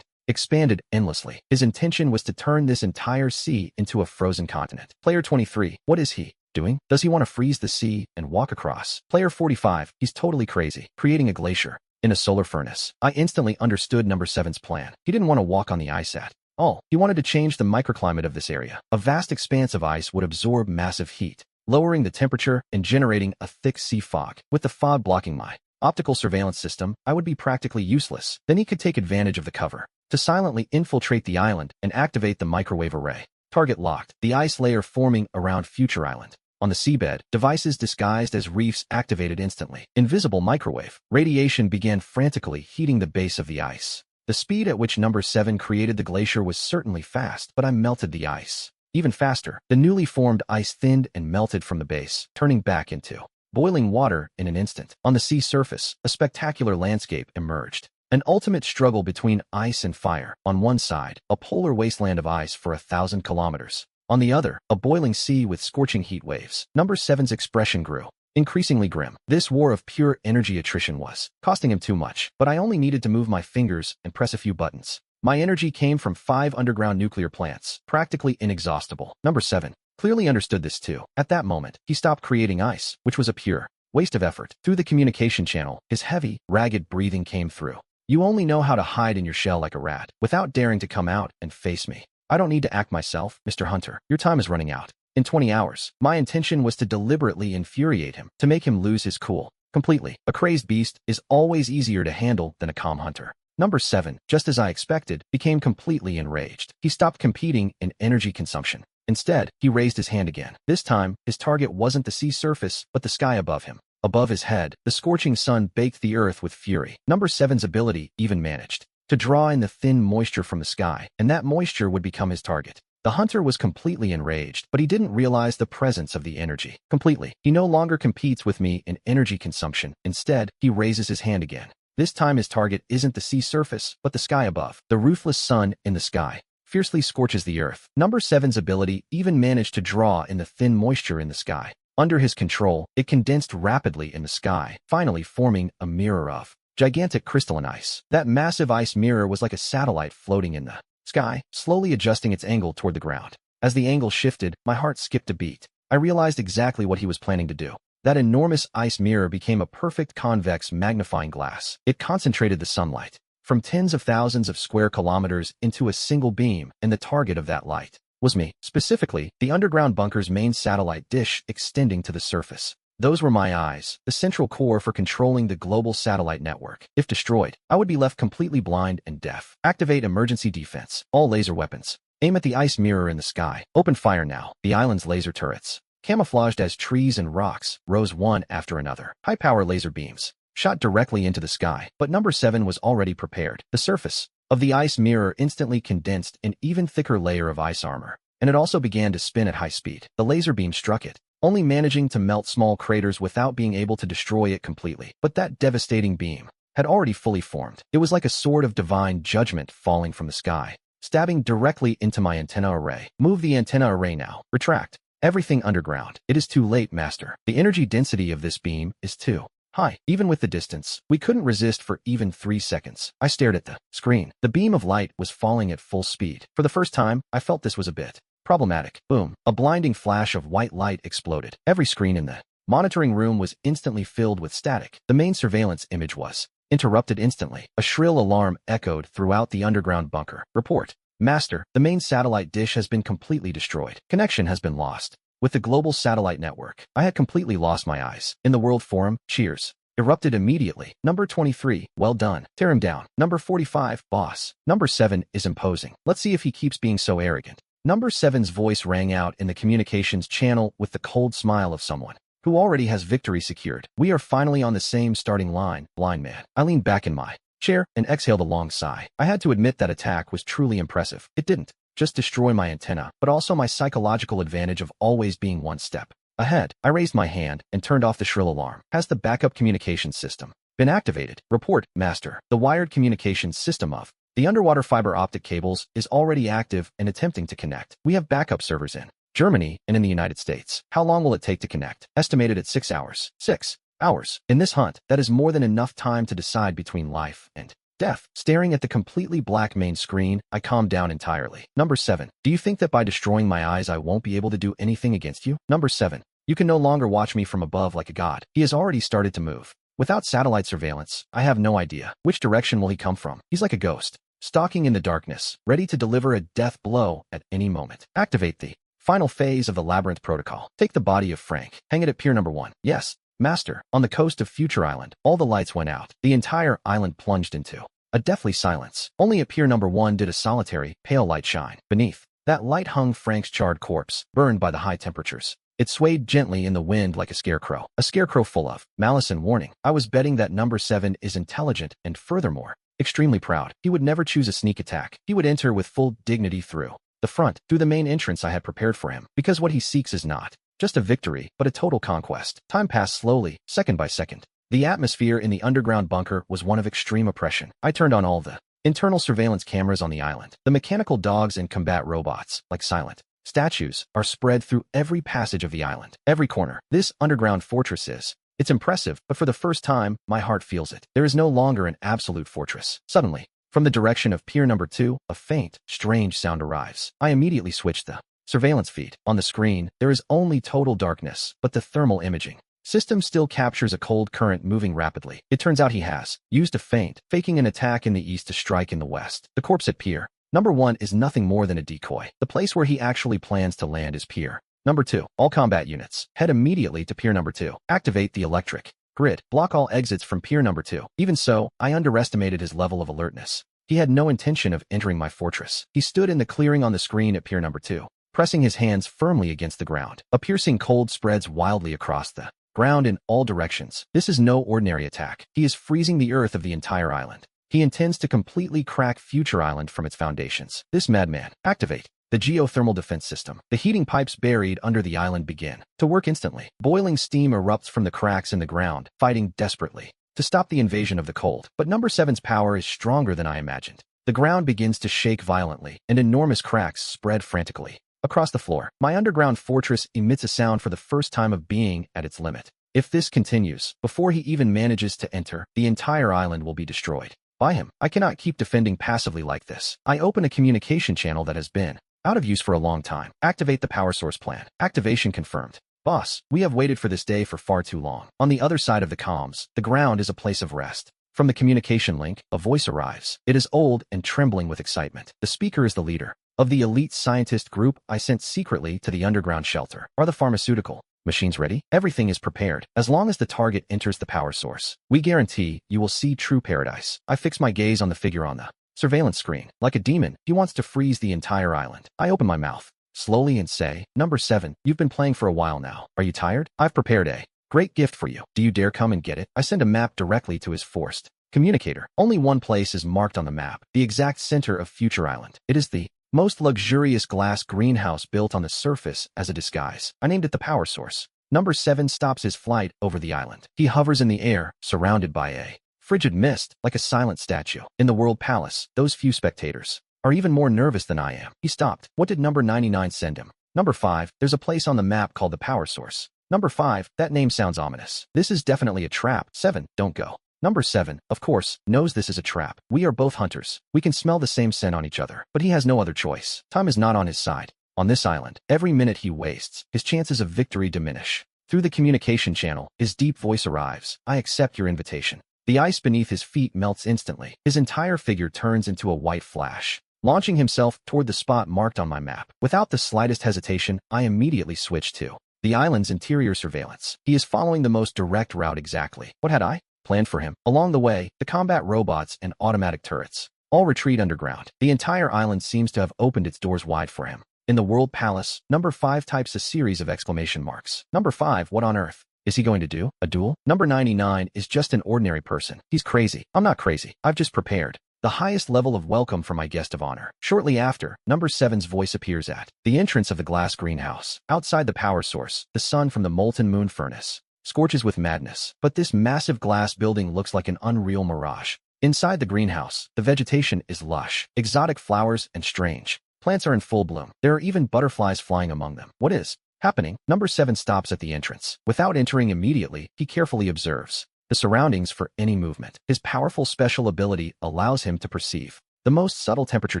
expanded endlessly. His intention was to turn this entire sea into a frozen continent. Player 23, what is he doing? Does he want to freeze the sea and walk across? Player 45, he's totally crazy, creating a glacier in a solar furnace. I instantly understood number 7's plan. He didn't want to walk on the ice at all. He wanted to change the microclimate of this area. A vast expanse of ice would absorb massive heat, lowering the temperature and generating a thick sea fog. With the fog blocking my optical surveillance system, I would be practically useless. Then he could take advantage of the cover to silently infiltrate the island and activate the microwave array. Target locked. The ice layer forming around Future Island. On the seabed, devices disguised as reefs activated instantly. Invisible microwave radiation began frantically heating the base of the ice. The speed at which number 7 created the glacier was certainly fast, but I melted the ice even faster. The newly formed ice thinned and melted from the base, turning back into boiling water in an instant. On the sea surface, a spectacular landscape emerged. An ultimate struggle between ice and fire. On one side, a polar wasteland of ice for 1,000 kilometers. On the other, a boiling sea with scorching heat waves. Number 7's expression grew increasingly grim. This war of pure energy attrition was costing him too much, but I only needed to move my fingers and press a few buttons. My energy came from 5 underground nuclear plants, practically inexhaustible. Number 7 clearly understood this too. At that moment, he stopped creating ice, which was a pure waste of effort. Through the communication channel, his heavy, ragged breathing came through. You only know how to hide in your shell like a rat, without daring to come out and face me. I don't need to act myself, Mr. Hunter. Your time is running out. In 20 hours, my intention was to deliberately infuriate him, to make him lose his cool completely. A crazed beast is always easier to handle than a calm hunter. Number 7, just as I expected, became completely enraged. He stopped competing in energy consumption. Instead, he raised his hand again. This time, his target wasn't the sea surface, but the sky above him. Above his head, the scorching sun baked the earth with fury. Number 7's ability even managed to draw in the thin moisture from the sky, and that moisture would become his target. The hunter was completely enraged, but he didn't realize the presence of the energy. Completely. He no longer competes with me in energy consumption. Instead, he raises his hand again. This time his target isn't the sea surface, but the sky above. The ruthless sun in the sky fiercely scorches the earth. Number 7's ability even managed to draw in the thin moisture in the sky. Under his control, it condensed rapidly in the sky, finally forming a mirror of gigantic crystalline ice. That massive ice mirror was like a satellite floating in the sky, slowly adjusting its angle toward the ground. As the angle shifted, my heart skipped a beat. I realized exactly what he was planning to do. That enormous ice mirror became a perfect convex magnifying glass. It concentrated the sunlight from tens of thousands of square kilometers into a single beam, and the target of that light was me. Specifically, the underground bunker's main satellite dish extending to the surface. Those were my eyes, the central core for controlling the global satellite network. If destroyed, I would be left completely blind and deaf. Activate emergency defense. All laser weapons. Aim at the ice mirror in the sky. Open fire now. The island's laser turrets, camouflaged as trees and rocks, rose one after another. High-power laser beams shot directly into the sky, but number 7 was already prepared. The surface of the ice mirror instantly condensed an even thicker layer of ice armor, and it also began to spin at high speed. The laser beam struck it, only managing to melt small craters without being able to destroy it completely. But that devastating beam had already fully formed. It was like a sword of divine judgment falling from the sky, stabbing directly into my antenna array. Move the antenna array now. Retract everything underground. It is too late, Master. The energy density of this beam is too high. Even with the distance, we couldn't resist for even 3 seconds. I stared at the screen. The beam of light was falling at full speed. For the first time, I felt this was a bit problematic. Boom. A blinding flash of white light exploded. Every screen in the monitoring room was instantly filled with static. The main surveillance image was interrupted instantly. A shrill alarm echoed throughout the underground bunker. Report. Master, the main satellite dish has been completely destroyed. Connection has been lost with the global satellite network. I had completely lost my eyes. In the World Forum, cheers erupted immediately. Number 23, well done. Tear him down. Number 45, boss. Number 7 is imposing. Let's see if he keeps being so arrogant. Number 7's voice rang out in the communications channel with the cold smile of someone who already has victory secured. We are finally on the same starting line, blind man. I leaned back in my chair and exhaled a long sigh. I had to admit that attack was truly impressive. It didn't just destroy my antenna, but also my psychological advantage of always being one step ahead. I raised my hand and turned off the shrill alarm. Has the backup communications system been activated? Report, Master. The wired communications system of the underwater fiber optic cables is already active and attempting to connect. We have backup servers in Germany and in the United States. How long will it take to connect? Estimated at 6 hours. 6 hours. In this hunt, that is more than enough time to decide between life and death. Staring at the completely black main screen, I calmed down entirely. Number 7. Do you think that by destroying my eyes I won't be able to do anything against you? Number 7. You can no longer watch me from above like a god. He has already started to move. Without satellite surveillance, I have no idea. Which direction will he come from? He's like a ghost, stalking in the darkness, ready to deliver a death blow at any moment. Activate the final phase of the Labyrinth Protocol. Take the body of Frank. Hang it at pier number 1. Yes, Master. On the coast of Future Island, all the lights went out. The entire island plunged into a deathly silence. Only at pier number 1 did a solitary, pale light shine. Beneath that light hung Frank's charred corpse, burned by the high temperatures. It swayed gently in the wind like a scarecrow full of malice and warning. I was betting that number 7 is intelligent and, furthermore, extremely proud. He would never choose a sneak attack. He would enter with full dignity through the front, through the main entrance I had prepared for him, because what he seeks is not just a victory, but a total conquest. Time passed slowly, second by second. The atmosphere in the underground bunker was one of extreme oppression. I turned on all the internal surveillance cameras on the island. The mechanical dogs and combat robots, like silent statues, are spread through every passage of the island, every corner. This underground fortress is, it's impressive, but for the first time, my heart feels it. There is no longer an absolute fortress. Suddenly, from the direction of pier number 2, a faint, strange sound arrives. I immediately switched the surveillance feed. On the screen, there is only total darkness, but the thermal imaging system still captures a cold current moving rapidly. It turns out he has used a feint, faking an attack in the east to strike in the west. The corpse at pier number 1 is nothing more than a decoy. The place where he actually plans to land is pier number 2. All combat units, head immediately to pier number 2. Activate the electric grid. Block all exits from pier number 2. Even so, I underestimated his level of alertness. He had no intention of entering my fortress. He stood in the clearing on the screen at pier number 2, pressing his hands firmly against the ground. A piercing cold spreads wildly across the ground in all directions. This is no ordinary attack. He is freezing the earth of the entire island. He intends to completely crack Future Island from its foundations. This madman. Activate The geothermal defense system. The heating pipes buried under the island begin to work instantly. Boiling steam erupts from the cracks in the ground, fighting desperately to stop the invasion of the cold. But number 7's power is stronger than I imagined. The ground begins to shake violently, and enormous cracks spread frantically across the floor. My underground fortress emits a sound for the first time of being at its limit. If this continues, before he even manages to enter, the entire island will be destroyed by him. I cannot keep defending passively like this. I open a communication channel that has been out of use for a long time. Activate the power source plan. Activation confirmed. Boss, we have waited for this day for far too long. On the other side of the comms, the ground is a place of rest. From the communication link, a voice arrives. It is old and trembling with excitement. The speaker is the leader of the elite scientist group I sent secretly to the underground shelter. Are the pharmaceutical machines ready? Everything is prepared. As long as the target enters the power source, we guarantee you will see true paradise. I fix my gaze on the figure on the surveillance screen. Like a demon, he wants to freeze the entire island. I open my mouth slowly and say, Number 7, you've been playing for a while now. Are you tired? I've prepared a great gift for you. Do you dare come and get it? I send a map directly to his forced communicator. Only one place is marked on the map, the exact center of Future Island. It is the most luxurious glass greenhouse built on the surface as a disguise. I named it the power source. Number 7 stops his flight over the island. He hovers in the air, surrounded by a frigid mist, like a silent statue. In the World Palace, those few spectators are even more nervous than I am. He stopped. What did number 99 send him? Number 5, there's a place on the map called the power source. Number 5, that name sounds ominous. This is definitely a trap. 7, don't go. Number 7, of course, knows this is a trap. We are both hunters. We can smell the same scent on each other, but he has no other choice. Time is not on his side. On this island, every minute he wastes, his chances of victory diminish. Through the communication channel, his deep voice arrives. I accept your invitation. The ice beneath his feet melts instantly. His entire figure turns into a white flash, launching himself toward the spot marked on my map. Without the slightest hesitation, I immediately switch to the island's interior surveillance. He is following the most direct route exactly. What had I planned for him? Along the way, the combat robots and automatic turrets all retreat underground. The entire island seems to have opened its doors wide for him. In the World Palace, number 5 types a series of exclamation marks. Number 5, what on earth is he going to do? A duel? Number 99 is just an ordinary person. He's crazy. I'm not crazy. I've just prepared the highest level of welcome for my guest of honor. Shortly after, number 7's voice appears at the entrance of the glass greenhouse. Outside the power source, the sun from the molten moon furnace scorches with madness. But this massive glass building looks like an unreal mirage. Inside the greenhouse, the vegetation is lush, exotic flowers and strange plants are in full bloom. There are even butterflies flying among them. What is happening? Number 7 stops at the entrance. Without entering immediately, he carefully observes the surroundings for any movement. His powerful special ability allows him to perceive the most subtle temperature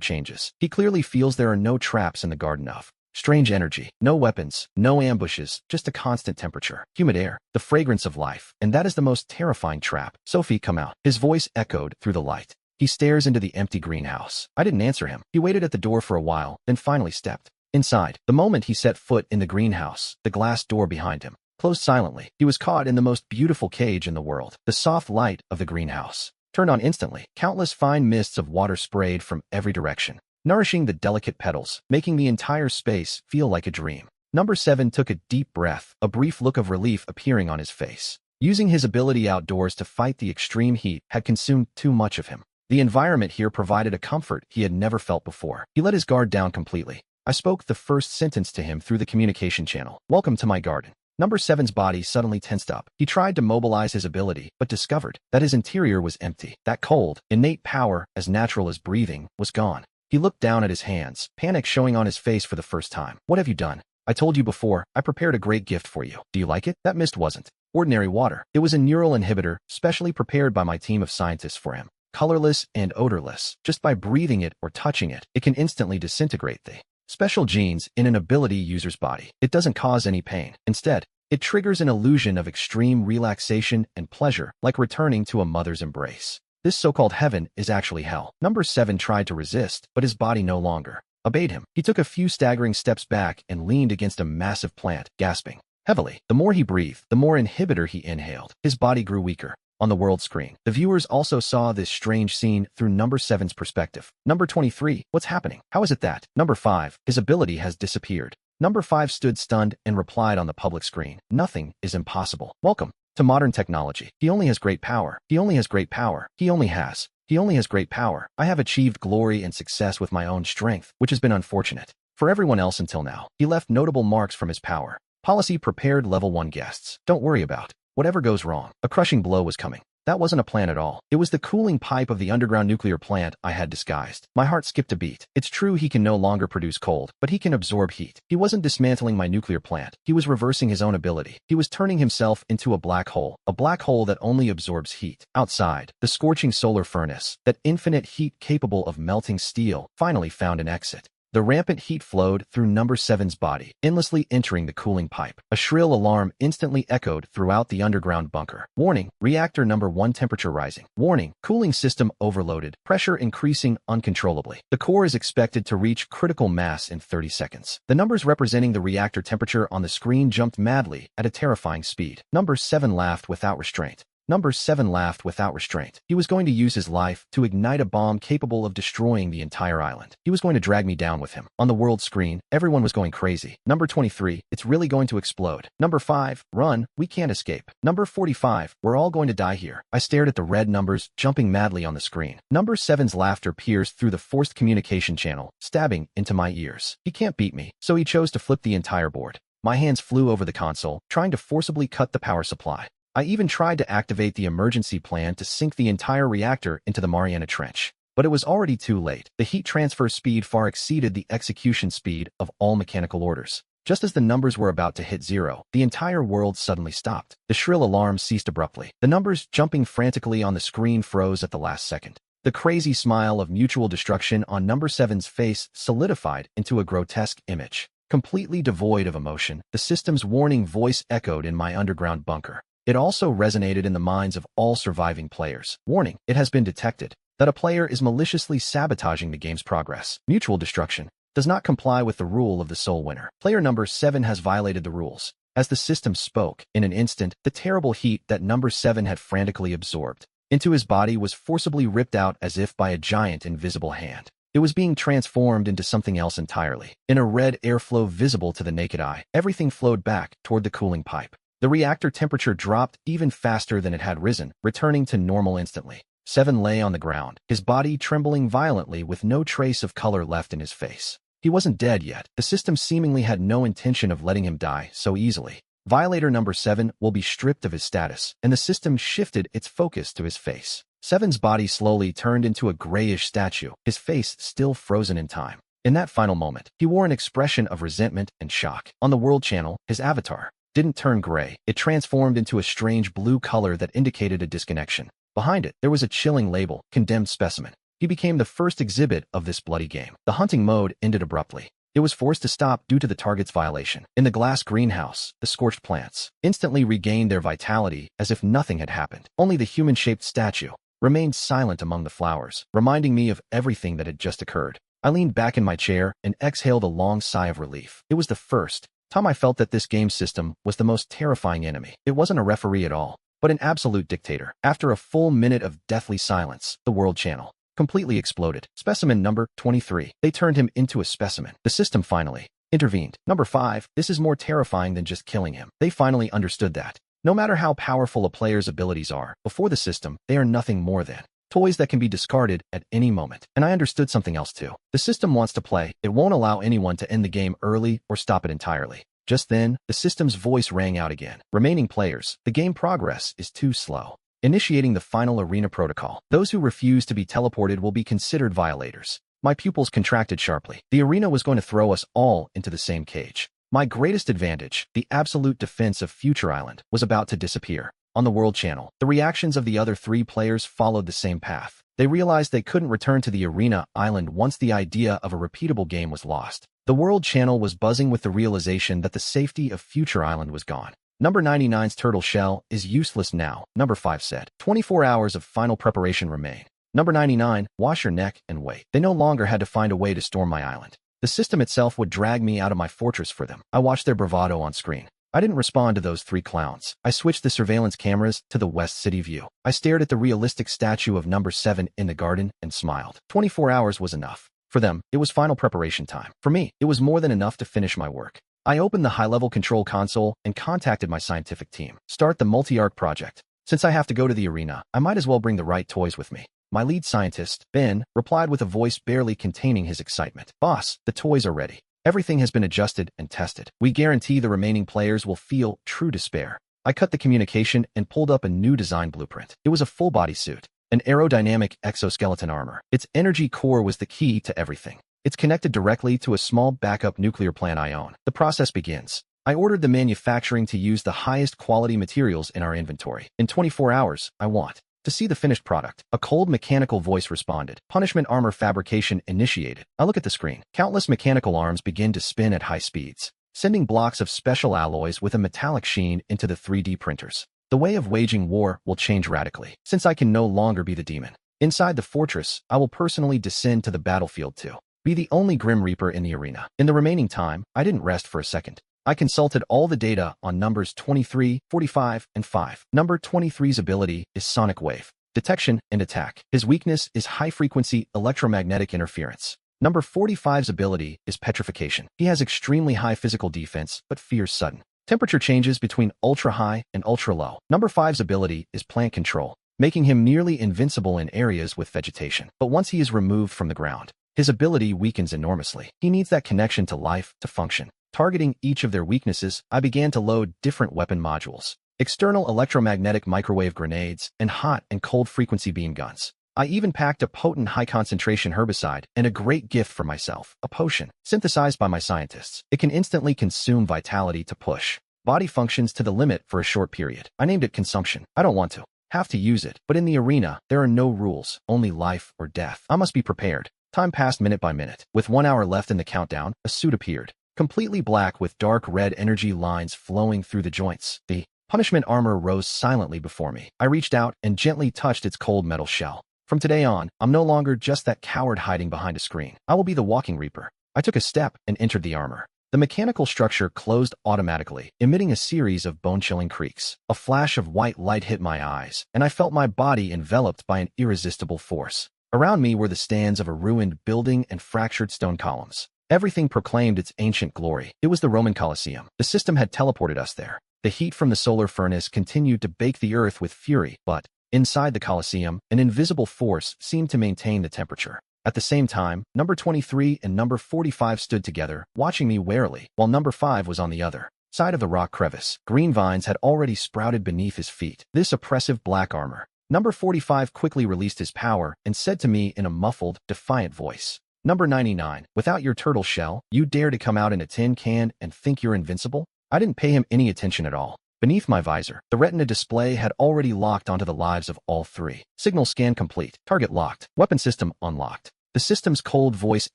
changes. He clearly feels there are no traps in the garden of strange energy, no weapons, no ambushes, just a constant temperature, humid air, the fragrance of life. And that is the most terrifying trap. Sophie, come out. His voice echoed through the light. He stares into the empty greenhouse. I didn't answer him. He waited at the door for a while, then finally stepped inside. The moment he set foot in the greenhouse, the glass door behind him closed silently. He was caught in the most beautiful cage in the world. The soft light of the greenhouse turned on instantly. Countless fine mists of water sprayed from every direction, nourishing the delicate petals, making the entire space feel like a dream. Number 7 took a deep breath, a brief look of relief appearing on his face. Using his ability outdoors to fight the extreme heat had consumed too much of him. The environment here provided a comfort he had never felt before. He let his guard down completely. I spoke the first sentence to him through the communication channel. Welcome to my garden. Number 7's body suddenly tensed up. He tried to mobilize his ability, but discovered that his interior was empty. That cold, innate power, as natural as breathing, was gone. He looked down at his hands, panic showing on his face for the first time. What have you done? I told you before, I prepared a great gift for you. Do you like it? That mist wasn't ordinary water. It was a neural inhibitor, specially prepared by my team of scientists for him. Colorless and odorless. Just by breathing it or touching it, it can instantly disintegrate the special genes in an ability user's body. It doesn't cause any pain. Instead, it triggers an illusion of extreme relaxation and pleasure, like returning to a mother's embrace. This so-called heaven is actually hell. Number 7 tried to resist, but his body no longer obeyed him. He took a few staggering steps back and leaned against a massive plant, gasping heavily. The more he breathed, the more inhibitor he inhaled. His body grew weaker. On the world screen, the viewers also saw this strange scene through number 7's perspective. Number 23, what's happening? How is it that? Number 5, his ability has disappeared. Number 5 stood stunned and replied on the public screen. Nothing is impossible. Welcome to modern technology. He only has great power. He only has great power. He only has great power. I have achieved glory and success with my own strength, which has been unfortunate For everyone else until now, he left notable marks from his power. Policy prepared level 1 guests. Don't worry about whatever goes wrong. A crushing blow was coming. That wasn't a plan at all. It was the cooling pipe of the underground nuclear plant I had disguised. My heart skipped a beat. It's true he can no longer produce cold, but he can absorb heat. He wasn't dismantling my nuclear plant. He was reversing his own ability. He was turning himself into a black hole that only absorbs heat. Outside, the scorching solar furnace, that infinite heat capable of melting steel, finally found an exit. The rampant heat flowed through number 7's body, endlessly entering the cooling pipe. A shrill alarm instantly echoed throughout the underground bunker. Warning, reactor number 1 temperature rising. Warning, cooling system overloaded, pressure increasing uncontrollably. The core is expected to reach critical mass in 30 seconds. The numbers representing the reactor temperature on the screen jumped madly at a terrifying speed. Number 7 laughed without restraint. Number 7 laughed without restraint. He was going to use his life to ignite a bomb capable of destroying the entire island. He was going to drag me down with him. On the world screen, everyone was going crazy. Number 23, it's really going to explode. Number 5, run, we can't escape. Number 45, we're all going to die here. I stared at the red numbers jumping madly on the screen. Number 7's laughter pierced through the forced communication channel, stabbing into my ears. He can't beat me, so he chose to flip the entire board. My hands flew over the console, trying to forcibly cut the power supply. I even tried to activate the emergency plan to sink the entire reactor into the Mariana Trench. But it was already too late. The heat transfer speed far exceeded the execution speed of all mechanical orders. Just as the numbers were about to hit 0, the entire world suddenly stopped. The shrill alarm ceased abruptly. The numbers jumping frantically on the screen froze at the last second. The crazy smile of mutual destruction on number 7's face solidified into a grotesque image. Completely devoid of emotion, the system's warning voice echoed in my underground bunker. It also resonated in the minds of all surviving players. Warning, it has been detected that a player is maliciously sabotaging the game's progress. Mutual destruction does not comply with the rule of the sole winner. Player number 7 has violated the rules. As the system spoke, in an instant, the terrible heat that number 7 had frantically absorbed into his body was forcibly ripped out as if by a giant invisible hand. It was being transformed into something else entirely. In a red airflow visible to the naked eye, everything flowed back toward the cooling pipe. The reactor temperature dropped even faster than it had risen, returning to normal instantly. 7 lay on the ground, his body trembling violently with no trace of color left in his face. He wasn't dead yet. The system seemingly had no intention of letting him die so easily. Violator number 7 will be stripped of his status, and the system shifted its focus to his face. 7's body slowly turned into a grayish statue, his face still frozen in time. In that final moment, he wore an expression of resentment and shock. On the world channel, his avatar didn't turn gray. It transformed into a strange blue color that indicated a disconnection. Behind it, there was a chilling label, Condemned Specimen. He became the first exhibit of this bloody game. The hunting mode ended abruptly. It was forced to stop due to the target's violation. In the glass greenhouse, the scorched plants instantly regained their vitality as if nothing had happened. Only the human-shaped statue remained silent among the flowers, reminding me of everything that had just occurred. I leaned back in my chair and exhaled a long sigh of relief. It was the first time I felt that this game system was the most terrifying enemy. It wasn't a referee at all, but an absolute dictator. After a full minute of deathly silence, the world channel completely exploded. Specimen number 23. They turned him into a specimen. The system finally intervened. Number 5. This is more terrifying than just killing him. They finally understood that. No matter how powerful a player's abilities are, before the system, they are nothing more than toys that can be discarded at any moment. And I understood something else too. The system wants to play. It won't allow anyone to end the game early or stop it entirely. Just then, the system's voice rang out again. Remaining players, the game progress is too slow. Initiating the final arena protocol. Those who refuse to be teleported will be considered violators. My pupils contracted sharply. The arena was going to throw us all into the same cage. My greatest advantage, the absolute defense of Future Island, was about to disappear. On the world channel, the reactions of the other 3 players followed the same path. They realized they couldn't return to the arena island once the idea of a repeatable game was lost. The world channel was buzzing with the realization that the safety of Future Island was gone. Number 99's turtle shell is useless now, number 5 said. 24 hours of final preparation remain. Number 99, wash your neck and wait. They no longer had to find a way to storm my island. The system itself would drag me out of my fortress for them. I watched their bravado on screen. I didn't respond to those 3 clowns. I switched the surveillance cameras to the West City view. I stared at the realistic statue of number 7 in the garden and smiled. 24 hours was enough. For them, it was final preparation time. For me, it was more than enough to finish my work. I opened the high-level control console and contacted my scientific team. Start the multi-arc project. Since I have to go to the arena, I might as well bring the right toys with me. My lead scientist, Ben, replied with a voice barely containing his excitement. Boss, the toys are ready. Everything has been adjusted and tested. We guarantee the remaining players will feel true despair. I cut the communication and pulled up a new design blueprint. It was a full-body suit, an aerodynamic exoskeleton armor. Its energy core was the key to everything. It's connected directly to a small backup nuclear plant I own. The process begins. I ordered the manufacturing to use the highest quality materials in our inventory. In 24 hours, I want to see the finished product. A cold mechanical voice responded. Punishment armor fabrication initiated. I look at the screen. Countless mechanical arms begin to spin at high speeds, sending blocks of special alloys with a metallic sheen into the 3D printers. The way of waging war will change radically, since I can no longer be the demon. Inside the fortress, I will personally descend to the battlefield to be the only Grim Reaper in the arena. In the remaining time, I didn't rest for a second. I consulted all the data on numbers 23, 45, and 5. Number 23's ability is Sonic Wave, detection and attack. His weakness is high-frequency electromagnetic interference. Number 45's ability is Petrification. He has extremely high physical defense, but fears sudden temperature changes between ultra-high and ultra-low. Number 5's ability is Plant Control, making him nearly invincible in areas with vegetation. But once he is removed from the ground, his ability weakens enormously. He needs that connection to life to function. Targeting each of their weaknesses, I began to load different weapon modules, external electromagnetic microwave grenades, and hot and cold frequency beam guns. I even packed a potent high-concentration herbicide and a great gift for myself, a potion, synthesized by my scientists. It can instantly consume vitality to push body functions to the limit for a short period. I named it Consumption. I don't want to have to use it, but in the arena, there are no rules, only life or death. I must be prepared. Time passed minute by minute. With 1 hour left in the countdown, a suit appeared, completely black with dark red energy lines flowing through the joints. The punishment armor rose silently before me. I reached out and gently touched its cold metal shell. From today on, I'm no longer just that coward hiding behind a screen. I will be the walking Reaper. I took a step and entered the armor. The mechanical structure closed automatically, emitting a series of bone-chilling creaks. A flash of white light hit my eyes, and I felt my body enveloped by an irresistible force. Around me were the stands of a ruined building and fractured stone columns. Everything proclaimed its ancient glory. It was the Roman Colosseum. The system had teleported us there. The heat from the solar furnace continued to bake the earth with fury, but inside the Colosseum, an invisible force seemed to maintain the temperature. At the same time, number 23 and number 45 stood together, watching me warily, while number 5 was on the other side of the rock crevice. Green vines had already sprouted beneath his feet. This oppressive black armor. Number 45 quickly released his power and said to me in a muffled, defiant voice, Number 99, without your turtle shell, you dare to come out in a tin can and think you're invincible? I didn't pay him any attention at all. Beneath my visor, the retina display had already locked onto the lives of all three. Signal scan complete. Target locked. Weapon system unlocked. The system's cold voice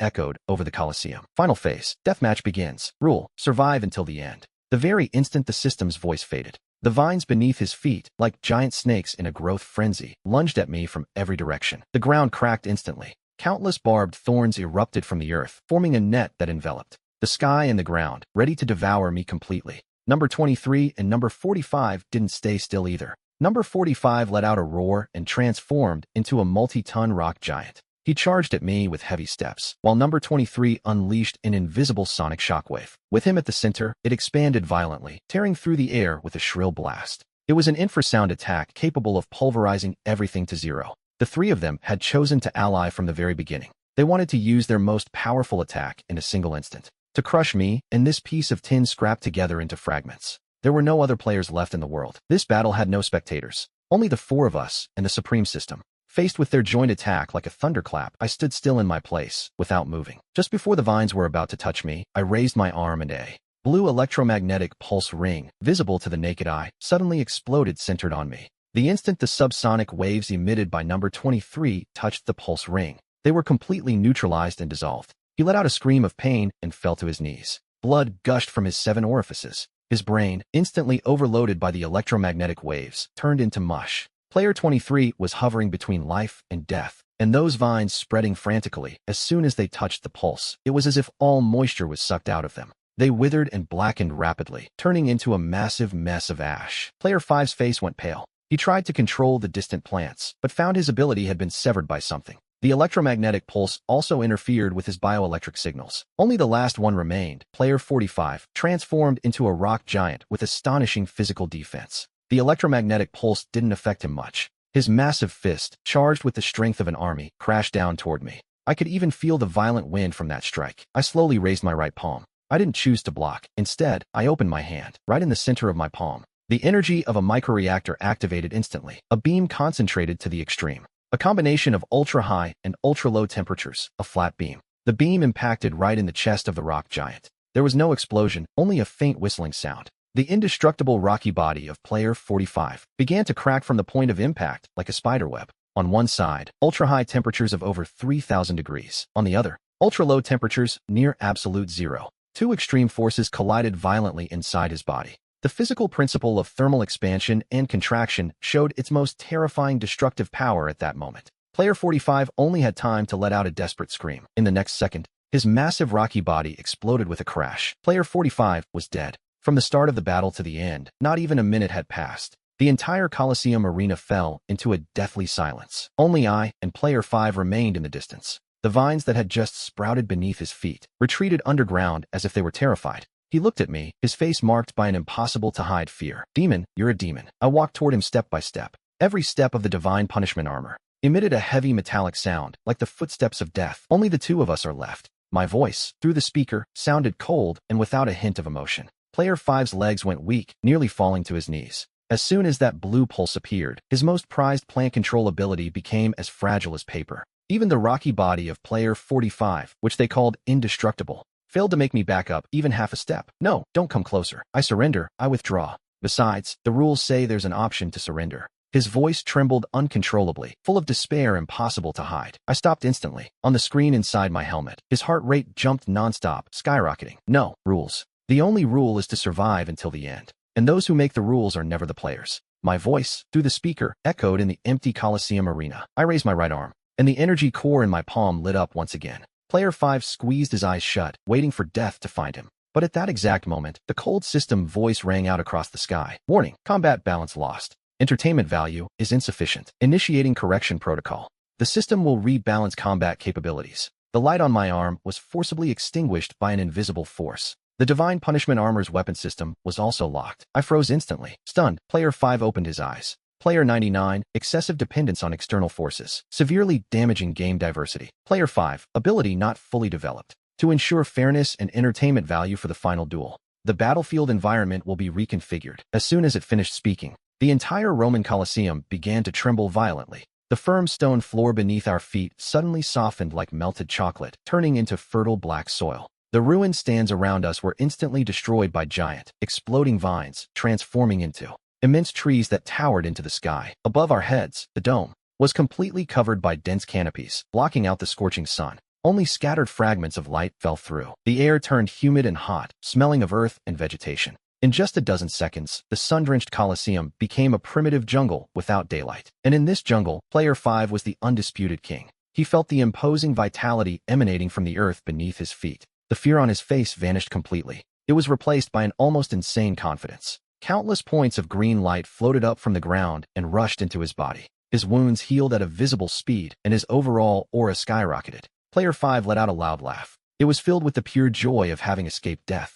echoed over the Colosseum. Final phase. Deathmatch begins. Rule: survive until the end. The very instant the system's voice faded, the vines beneath his feet, like giant snakes in a growth frenzy, lunged at me from every direction. The ground cracked instantly. Countless barbed thorns erupted from the earth, forming a net that enveloped the sky and the ground, ready to devour me completely. Number 23 and number 45 didn't stay still either. Number 45 let out a roar and transformed into a multi-ton rock giant. He charged at me with heavy steps, while number 23 unleashed an invisible sonic shockwave. With him at the center, it expanded violently, tearing through the air with a shrill blast. It was an infrasound attack capable of pulverizing everything to zero. The three of them had chosen to ally from the very beginning. They wanted to use their most powerful attack in a single instant, to crush me and this piece of tin scrapped together into fragments. There were no other players left in the world. This battle had no spectators, only the four of us and the Supreme System. Faced with their joint attack like a thunderclap, I stood still in my place, without moving. Just before the vines were about to touch me, I raised my arm and a blue electromagnetic pulse ring, visible to the naked eye, suddenly exploded centered on me. The instant the subsonic waves emitted by number 23 touched the pulse ring, they were completely neutralized and dissolved. He let out a scream of pain and fell to his knees. Blood gushed from his 7 orifices. His brain, instantly overloaded by the electromagnetic waves, turned into mush. Player 23 was hovering between life and death, and those vines spreading frantically. As soon as they touched the pulse, it was as if all moisture was sucked out of them. They withered and blackened rapidly, turning into a massive mess of ash. Player 5's face went pale. He tried to control the distant plants, but found his ability had been severed by something. The electromagnetic pulse also interfered with his bioelectric signals. Only the last one remained. Player 45 transformed into a rock giant with astonishing physical defense. The electromagnetic pulse didn't affect him much. His massive fist, charged with the strength of an army, crashed down toward me. I could even feel the violent wind from that strike. I slowly raised my right palm. I didn't choose to block. Instead, I opened my hand, right in the center of my palm. The energy of a microreactor activated instantly, a beam concentrated to the extreme. A combination of ultra-high and ultra-low temperatures, a flat beam. The beam impacted right in the chest of the rock giant. There was no explosion, only a faint whistling sound. The indestructible rocky body of player 45 began to crack from the point of impact like a spiderweb. On one side, ultra-high temperatures of over 3,000 degrees. On the other, ultra-low temperatures near absolute zero. Two extreme forces collided violently inside his body. The physical principle of thermal expansion and contraction showed its most terrifying destructive power at that moment. Player 45 only had time to let out a desperate scream. In the next second, his massive rocky body exploded with a crash. Player 45 was dead. From the start of the battle to the end, not even a minute had passed. The entire Coliseum arena fell into a deathly silence. Only I and Player 5 remained in the distance. The vines that had just sprouted beneath his feet retreated underground as if they were terrified. He looked at me, his face marked by an impossible-to-hide fear. "Demon, you're a demon." I walked toward him step by step. Every step of the divine punishment armor emitted a heavy metallic sound, like the footsteps of death. Only the two of us are left. My voice, through the speaker, sounded cold and without a hint of emotion. Player 5's legs went weak, nearly falling to his knees. As soon as that blue pulse appeared, his most prized plant control ability became as fragile as paper. Even the rocky body of Player 45, which they called indestructible, failed to make me back up even half a step. "No, don't come closer. I surrender. I withdraw. Besides, the rules say there's an option to surrender." His voice trembled uncontrollably, full of despair impossible to hide. I stopped instantly. On the screen inside my helmet, his heart rate jumped nonstop, skyrocketing. "No, rules. The only rule is to survive until the end. And those who make the rules are never the players." My voice, through the speaker, echoed in the empty Coliseum arena. I raised my right arm, and the energy core in my palm lit up once again. Player 5 squeezed his eyes shut, waiting for death to find him. But at that exact moment, the cold system voice rang out across the sky. "Warning, combat balance lost. Entertainment value is insufficient. Initiating correction protocol. The system will rebalance combat capabilities." The light on my arm was forcibly extinguished by an invisible force. The Divine Punishment Armor's weapon system was also locked. I froze instantly. Stunned, Player 5 opened his eyes. Player 99, excessive dependence on external forces, severely damaging game diversity. Player 5, ability not fully developed. To ensure fairness and entertainment value for the final duel, the battlefield environment will be reconfigured. As soon as it finished speaking, the entire Roman Colosseum began to tremble violently. The firm stone floor beneath our feet suddenly softened like melted chocolate, turning into fertile black soil. The ruined stands around us were instantly destroyed by giant, exploding vines, transforming into immense trees that towered into the sky. Above our heads, the dome was completely covered by dense canopies, blocking out the scorching sun. Only scattered fragments of light fell through. The air turned humid and hot, smelling of earth and vegetation. In just a dozen seconds, the sun-drenched Colosseum became a primitive jungle without daylight. And in this jungle, Player 5 was the undisputed king. He felt the imposing vitality emanating from the earth beneath his feet. The fear on his face vanished completely. It was replaced by an almost insane confidence. Countless points of green light floated up from the ground and rushed into his body. His wounds healed at a visible speed, and his overall aura skyrocketed. Player 5 let out a loud laugh. It was filled with the pure joy of having escaped death.